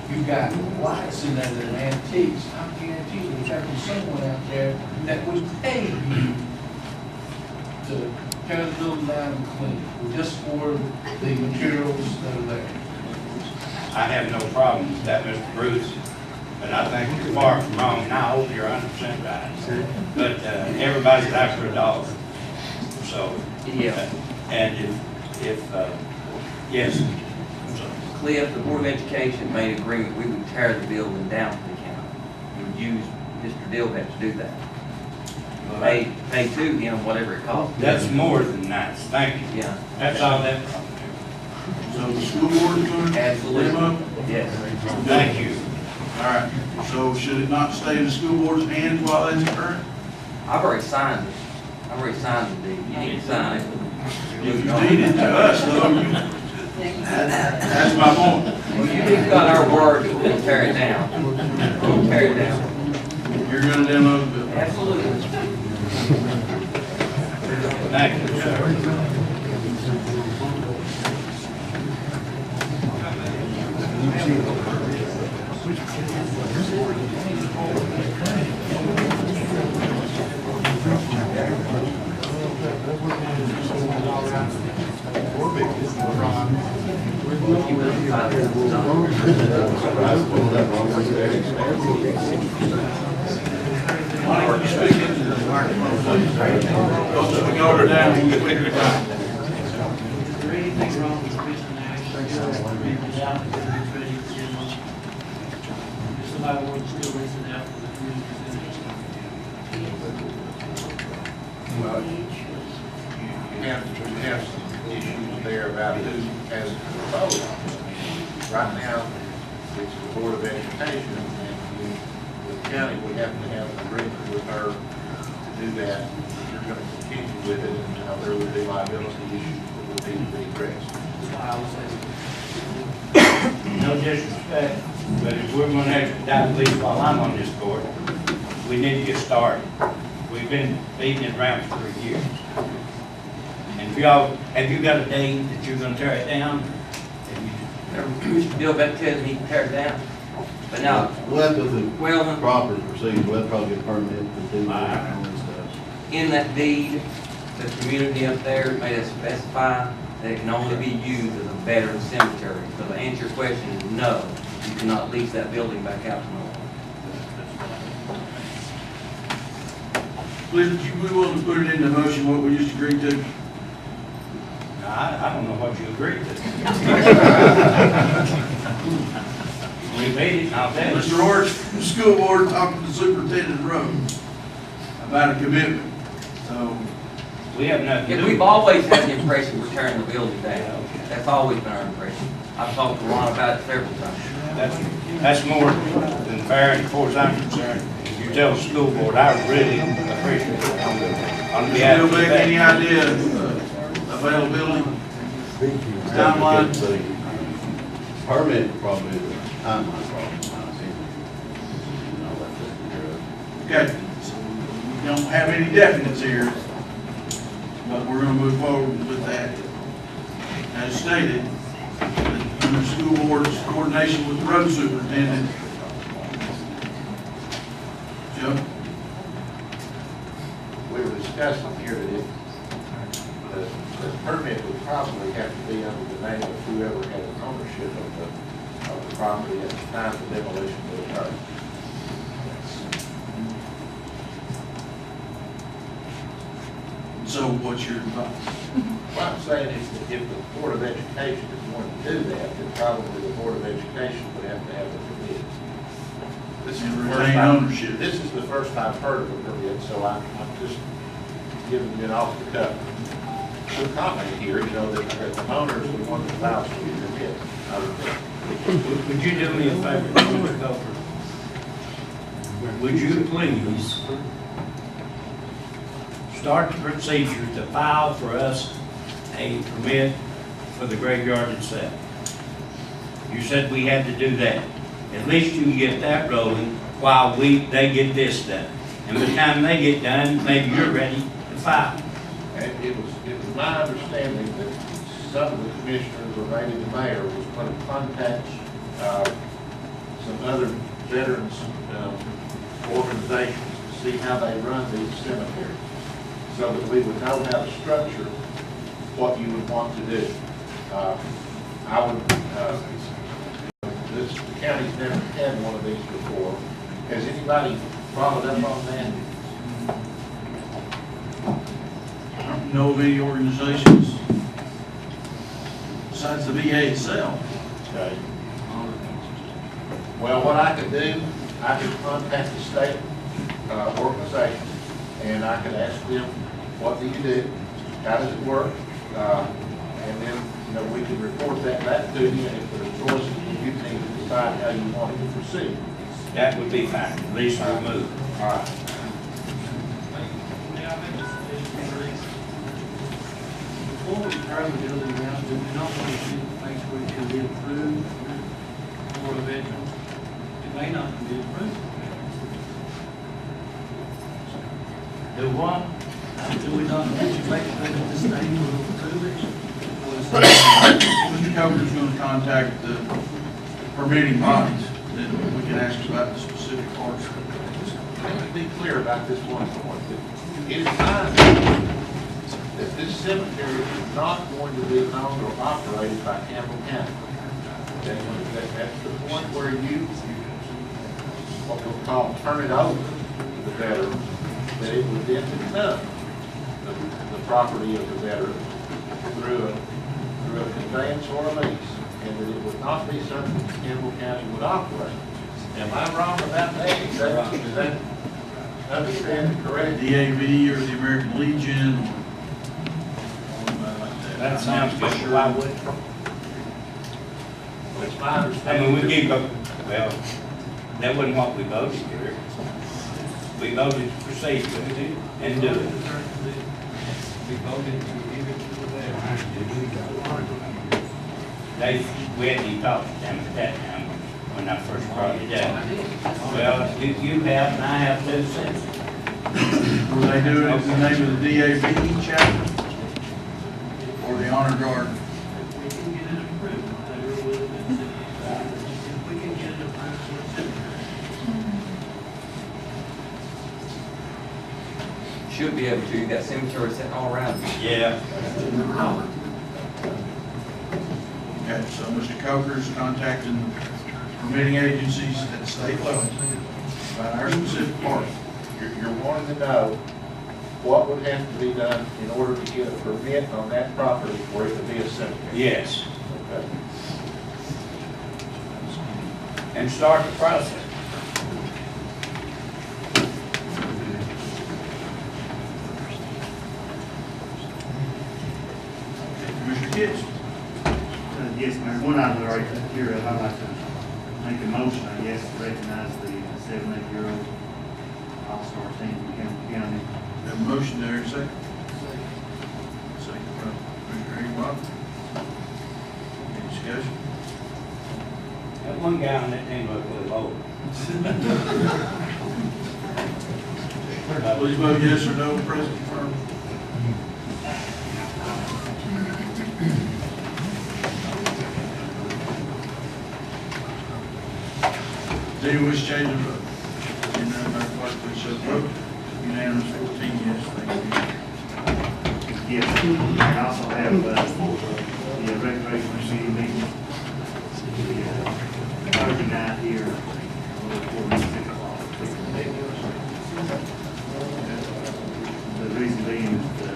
you've got lights in there that are antiques. I guarantee you, there's gotta be someone out there that would pay you to tear the building down and clean, just for the materials that are there. I have no problem with that, Mr. Bruce, but I think you're far from wrong, and I hope you're 100% right. But everybody's out for a dollar, so. Yeah. And if yes. Cliff, the Board of Education made an agreement, we would tear the building down for the county. We would use Mr. Dillhat to do that. Pay to him whatever it costs. That's more than nice, thank you. Yeah. That's all that. So the school board is going to Absolutely. demo? Yes. Thank you. All right, so should it not stay in the school board's hands while that's occurring? I've already signed it. I've already signed the deed. You need to sign it. If you deed it to us, though, that's my point. You've got our word that we're gonna tear it down. We'll tear it down. You're going to demo the building? Absolutely. Thank you, sir. Monty, you speak into the microphone, please. Because if we go her down, we'll get quicker time. Is there anything wrong with Mr. Nash? somebody wants to still lease it out for the community center. Well, you have some issues there about who has control of it. Right now, it's the Board of Education, and the county would have to have an agreement with her to do that. If you're going to continue with it, and there would be liability issues that would need to be addressed. That's why I was asking. No disrespect, but if we're gonna expedite at least while I'm on this board, we need to get started. We've been beating it around for 3 years. And if y'all, have you got a date that you're gonna tear it down? Bill Beck tells me to tear it down. But now, We'll have to do well, proper procedure, we'll have to probably get a permit to do that and all this stuff. in that deed, the community up there made us specify that it can only be used as a veteran cemetery. So to answer your question is no, you cannot lease that building back out to no one. Cliff, would you be willing to put it into motion what we just agreed to? I don't know what you agreed to. We made it, I'll tell you. Mr. Orr, the school board talking to the superintendent of roads about a commitment, so. We have nothing to Yeah, do. we've always had the impression we're tearing the building down. That's always been our impression. I've talked to Ron about it several times. That's more than fair, and as far as I'm concerned. If you tell the school board, I really appreciate it. On behalf Still of the make any fact- idea of availability, timeline? Permit probably is a timeline problem, in my opinion. You know, that's taken care of. Okay, so we don't have any definites here, but we're gonna move forward with that. As stated, under school board's coordination with the road superintendent. Joe? We were discussing here that the permit would probably have to be under the name of whoever had ownership of the property at the time the demolition would occur. So what's your advice? What I'm saying is that if the Board of Education is going to do that, then probably the Board of Education would have to have a permit. This is the first Retain time- ownership. This is the first I've heard of a permit, so I'm just giving you an off the cuff comment here, you know, that the owners would want to allow us to permit. I would think. Would you do me a favor, Mr. Gopher? Would you please start the procedure to file for us a permit for the graveyard itself? You said we had to do that. At least you can get that rolling while they get this done. And by the time they get done, maybe you're ready to file. And it was my understanding that some of the commissioners, or maybe the mayor, was going to contact some other veterans organizations to see how they run these cemeteries, so that we would know how to structure what you would want to do. I would, this county's never had one of these before. Has anybody followed up on that? I don't know of any organizations besides the VA itself. Okay. Well, what I could do, I could contact the state organization, and I could ask them, what do you do? How does it work? And then, you know, we can report that back to you, and if there's choices, you need to decide how you want to proceed. That would be fine, at least we'll move. All right. Before we tear the building down, do we not want to see the place where it can be improved for a veteran? It may not be improved. Do what? Do we not need to make it at this stage for improvement? Mr. Coker's gonna contact the permitting bodies, then we can ask about the specific parts. Let me be clear about this one point. It is my opinion that this cemetery is not going to be owned or operated by Campbell County. That's the point where you, what we'll call, turn it over to the veterans, that it would then become the property of the veteran through a conveyance or a lease, and that it would not be something Campbell County would operate. Am I wrong about that? Is that understanding correct? DAV or the American Legion. That sounds good. Why would? It's my I understanding. mean, we gave up, well, that wasn't what we voted here. We voted to proceed with it and do it. We voted to give it to the veterans. We hadn't even talked to them at that time when I first brought it up. Well, you have and I have too since. Were they doing it in the name of the DAV chapter? Or the Honor Guard? If we can get it approved, they were willing to do it. If we can get it approved for the cemetery. Should be able to, that cemetery sitting all around you. Yeah. Okay, so Mr. Coker's contacting permitting agencies at the state level about our specific part. You're wanting to know what would have to be done in order to get a permit on that property for it to be a cemetery? Yes. Okay. And start the process. Commissioner Kitts? Yes, Mayor, one item already took care of, I'd like to make a motion, I guess, to recognize the 7, 8-year-old all-star team from Campbell County. Have a motion there, second. Second from Commissioner Haywood. Any discussion? That one guy on that team looked a little old. Please vote yes or no, President Firm. Do you wish change of vote? Seeing none, Madam Clerk, please show the vote. Unanimous, 14 yes, thank you. Yes, I also have the recreation committee meeting, the Thursday night here, before 6 o'clock. The reason being is to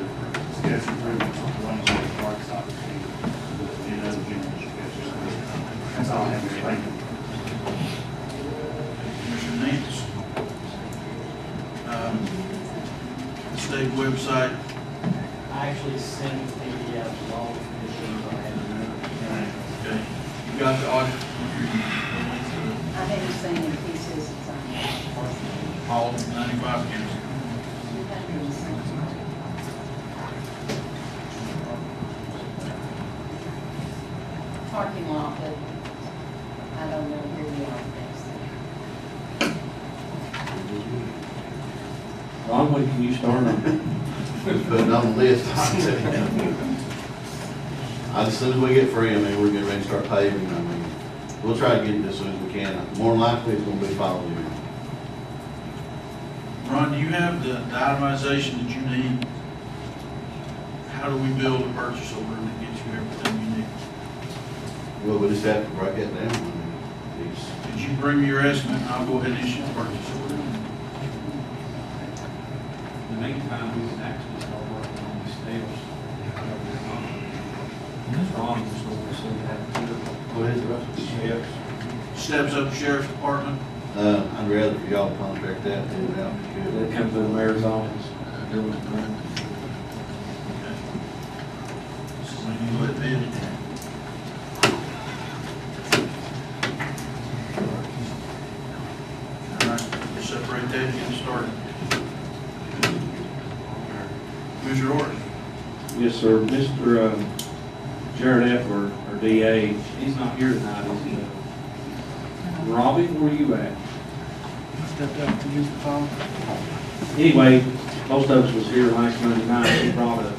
discuss improvements on the Wayne Park soccer team and other general discussions. That's all I have here, thank you. Commissioner Nance. The state website, I actually sent the PDF to all the commissioners I had. okay, you got the audit? I haven't seen it, he says it's on. All 95 counties. Parking lot, but I don't know where we are next. Ron, when can you start on? Put it on the list. As soon as we get free, I mean, we're getting ready to start paving, I mean, we'll try to get it as soon as we can. More than likely, it's gonna be fall year. Ron, do you have the itemization that you need? How do we build a purchase order that gets you everything you need? Well, we just have to break it down. I mean, it's, Could you bring me your estimate, and I'll go ahead and issue the purchase order? In the meantime, we can actually start working on the stairs. Ron just oversee that too. Go ahead, Russ. Yes. Steps up the sheriff's department? I'd rather for y'all to contract that, and it out. They come to the mayor's office. So when you let bid. All right, we'll separate that and get started. Commissioner Orr? Yes, sir. Mr. Jared Effler, our DA, he's not here tonight, is he? Robbie, where you at? Stepped up to use the phone. Anyway, most of us was here last Monday night, he brought a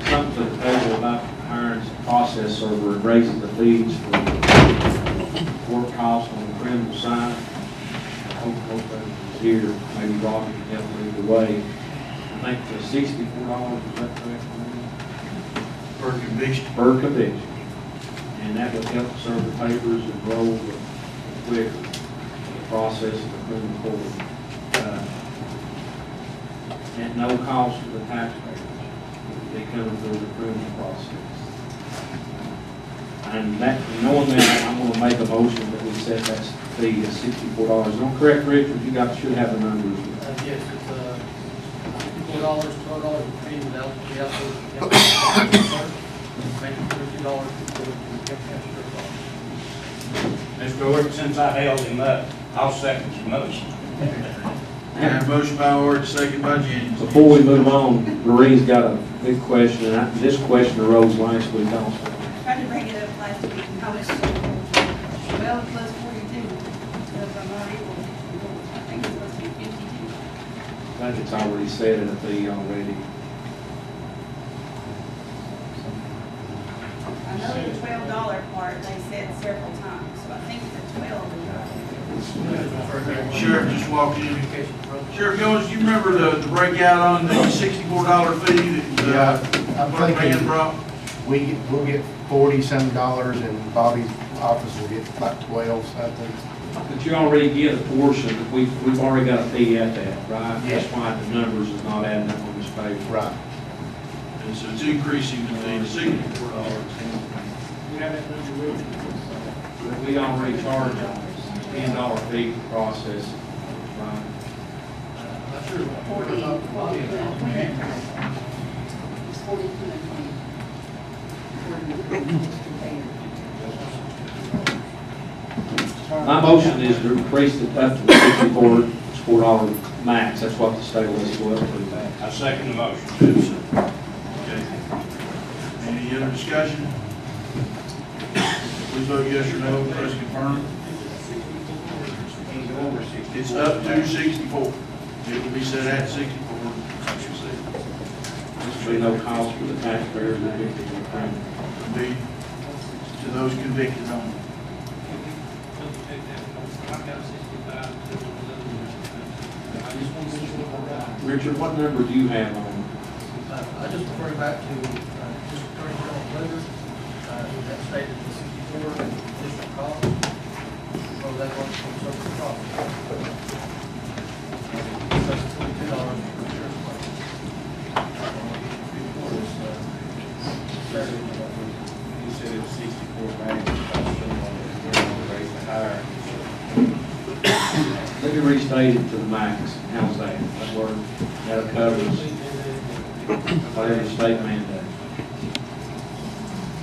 something to the table about hiring a process server and raising the fees for work costs on the criminal side. I hope both of us is here, maybe Robbie can help lead the way. I think for $64, is that correct? Per conviction. Per conviction. And that would help serve the papers and roll quicker the process of the criminal court. At no cost to the taxpayers. They come through the criminal process. I And that, knowing that, I'm gonna make a motion that we set that fee at $64. Don't correct, Richard, you should have the numbers. Yes, it's, $54, $12 a fee without the outdoor. Make it $32 for the Mr. Gordon, since I held him up, I'll second your motion. And motion by Ord, second by Jennings. Before we move on, Marie's got a big question, and this question arose last week also. Tried to bring it up last week, and how much, well, plus 42, because I'm not able, I think it's supposed to be 52. I think it's already said in the fee already. I know the $12 part, they said several times, so I think the 12 is Sheriff just walked in. Sheriff Jones, do you remember the breakout on the $64 fee that, I'm one man thinking brought? we'll get $40-some, and Bobby's office will get like 12 something. But you already get a portion, we've already got a fee at that, right? Yeah. That's why the numbers is not adding up on this page. Right. And so it's increasing the fee to $64. We have that number with But we already charge a $10 fee for process, right? not sure. 40, it's 42 and 20. My motion is to increase it up to the $64 max, that's what the state lets go up to. I second the motion. Okay. Any other discussion? Please vote yes or no, press confirm. It's up to 64. It will be set at 64. There'll be no cost for the taxpayers and victims of crime. Be to those convicted only. Richard, what number do you have on? I just refer back to, just Attorney General's letter, that stated the 64 additional cost. So that was from social cost. That's $22 for insurance claim. Before this, Saturday. You said it was 64 bags, higher. Let me restate it to the max. How's that? That work? That'll cover us. Whatever the state mandate.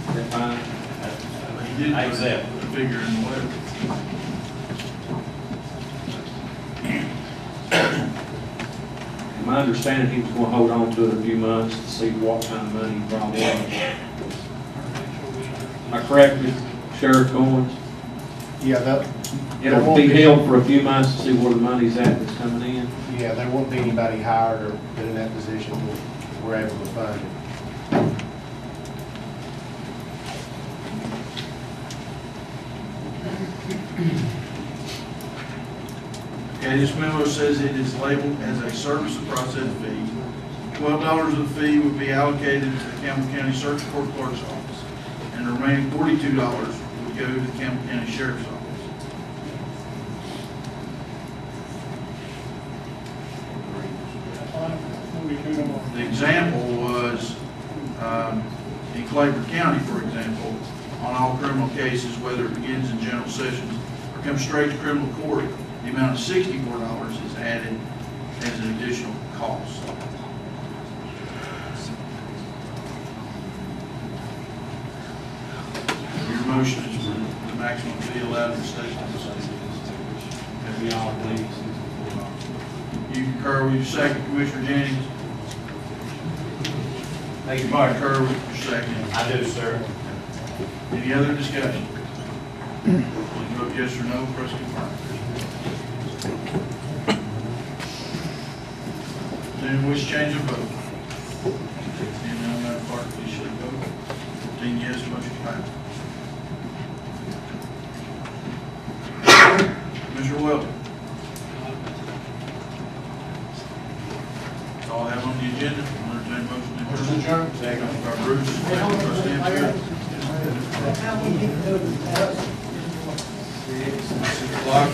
Is that fine? He did I accept. put a figure in the letter. My understanding, he was going to hold on to it a few months to see what kind of money he brought in. Am I correct, Sheriff Goins? Yeah, It'll be held for a few months to see where the money's at that's coming in. Yeah, there won't be anybody hired or put in that position till we're able to fund it. Okay, this memo says it is labeled as a service of process fee. $12 of the fee would be allocated to the Campbell County Circuit Court Clerk's office, and the remaining $42 would go to the Campbell County Sheriff's Office. The example was, in Claiborne County, for example, on all criminal cases, whether it begins in general sessions or comes straight to criminal court, the amount of $64 is added as an additional cost. Your motion is for the maximum fee allowed in the state. That'd be all, please. You concur with your second, Commissioner Jennings? Thank you, You Mark. concur with your second. I do, sir. Any other discussion? Please vote yes or no, press confirm. Then which change of vote? Seeing none, Madam Clerk, please show your vote. 14 yes, motion passed. Commissioner Welton. That's all I have on the agenda. I'll entertain a motion to adjourn. Second by Bruce, second by Stan. 6 o'clock.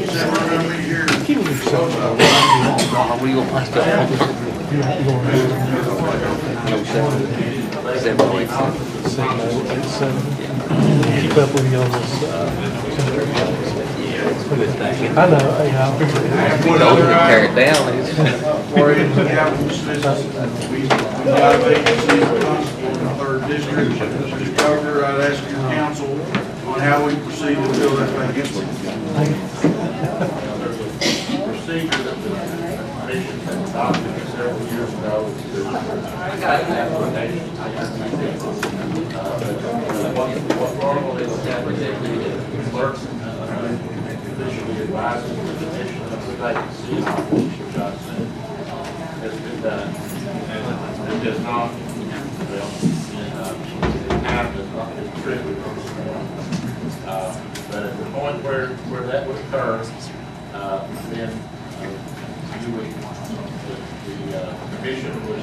Said we're gonna be here. Are we going to pass that? Keep up with you on this. I know, yeah. Tear it down. For capital assistance, we've got a vacancy for constable in the 3rd district. Mr. Coker, I'd ask your counsel on how we proceed to fill that vacancy. Procedure that the commission had adopted several years ago is to application. What normally the clerk officially advises the commission of the vacancy, which I assume has been done. And it does not, well, in time does not, it's strictly but at the point where that would occur, then you would, the commission would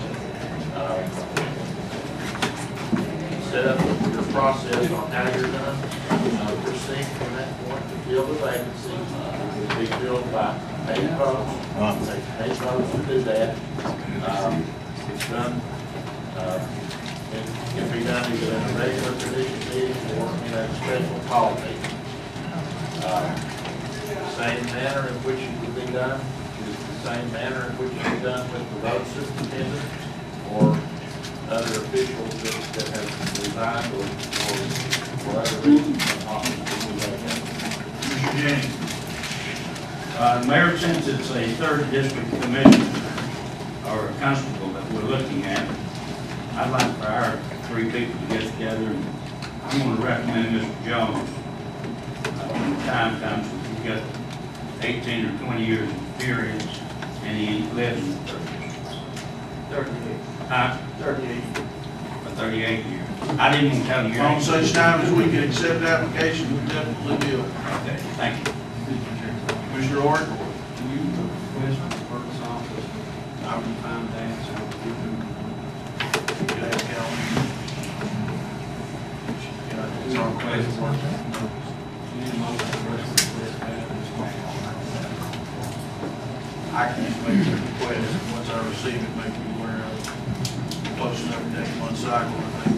set up your process on how you're going to proceed from that point to fill the vacancy. It will be filled by paid votes. Take paid votes to do that. It's done. It can be done either in a regular commission meeting or in a special call meeting. Same manner in which it would be done is the same manner in which it would be done with the road superintendent or other officials that have resigned or for other reasons. Mr. Jennings. Mayor, since it's a 3rd district commission or a constable that we're looking at, I'd like for our 3 people to get together, and I'm going to recommend Mr. Jones. When the time comes, he's got 18 or 20 years of experience, and he lives in the 3rd district. 38. For 38 years. I didn't even tell you. On such time as we can accept the application, we definitely will. Okay, thank you. Mr. Ord? Can you request from the clerk's office, I would find that, so we can. It's our request. I can just make the request, and once I receive it, make you aware of it. Close enough to next month's cycle, I think.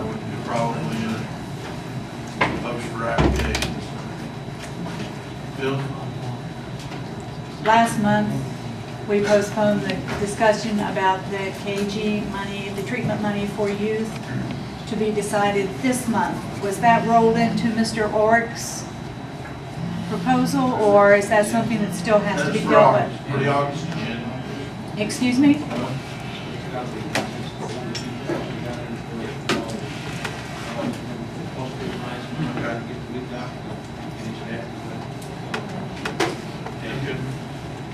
We could probably post for applications. Bill? Last month, we postponed the discussion about the KG money, the treatment money for youth, to be decided this month. Was that rolled into Mr. Orrick's proposal, or is that something that still has to be dealt with? For the August agenda. Excuse me?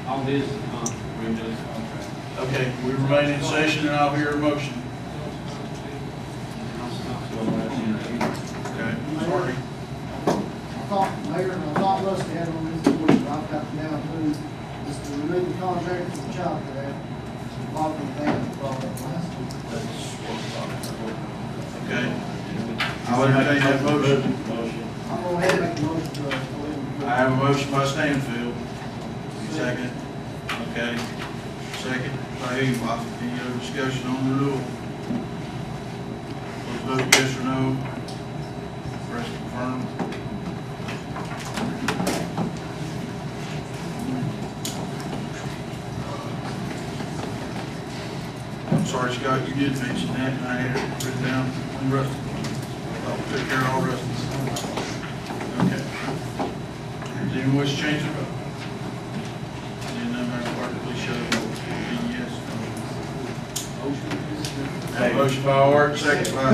All this is Okay, we remain in session, and I'll hear a motion. Okay, sorry. Mayor, I thought Rusty had on his board, but I've got down to, is to remove the contract from the child care. Bobby Van brought up last week. Okay. I'll entertain that motion. I'm going ahead and make the motion to, go ahead and- I have a motion by Stanfield. Second. Okay. Second by Eva. Any other discussion on the renewal? Let's vote yes or no. Press confirm. I'm sorry, Scott, you did mention that, and I had it written down on Rusty. I'll take care of all Rusty's. Okay. Does anyone wish to change the vote? Then Madam Clerk, please show the vote. Yes. Motion by Art, second by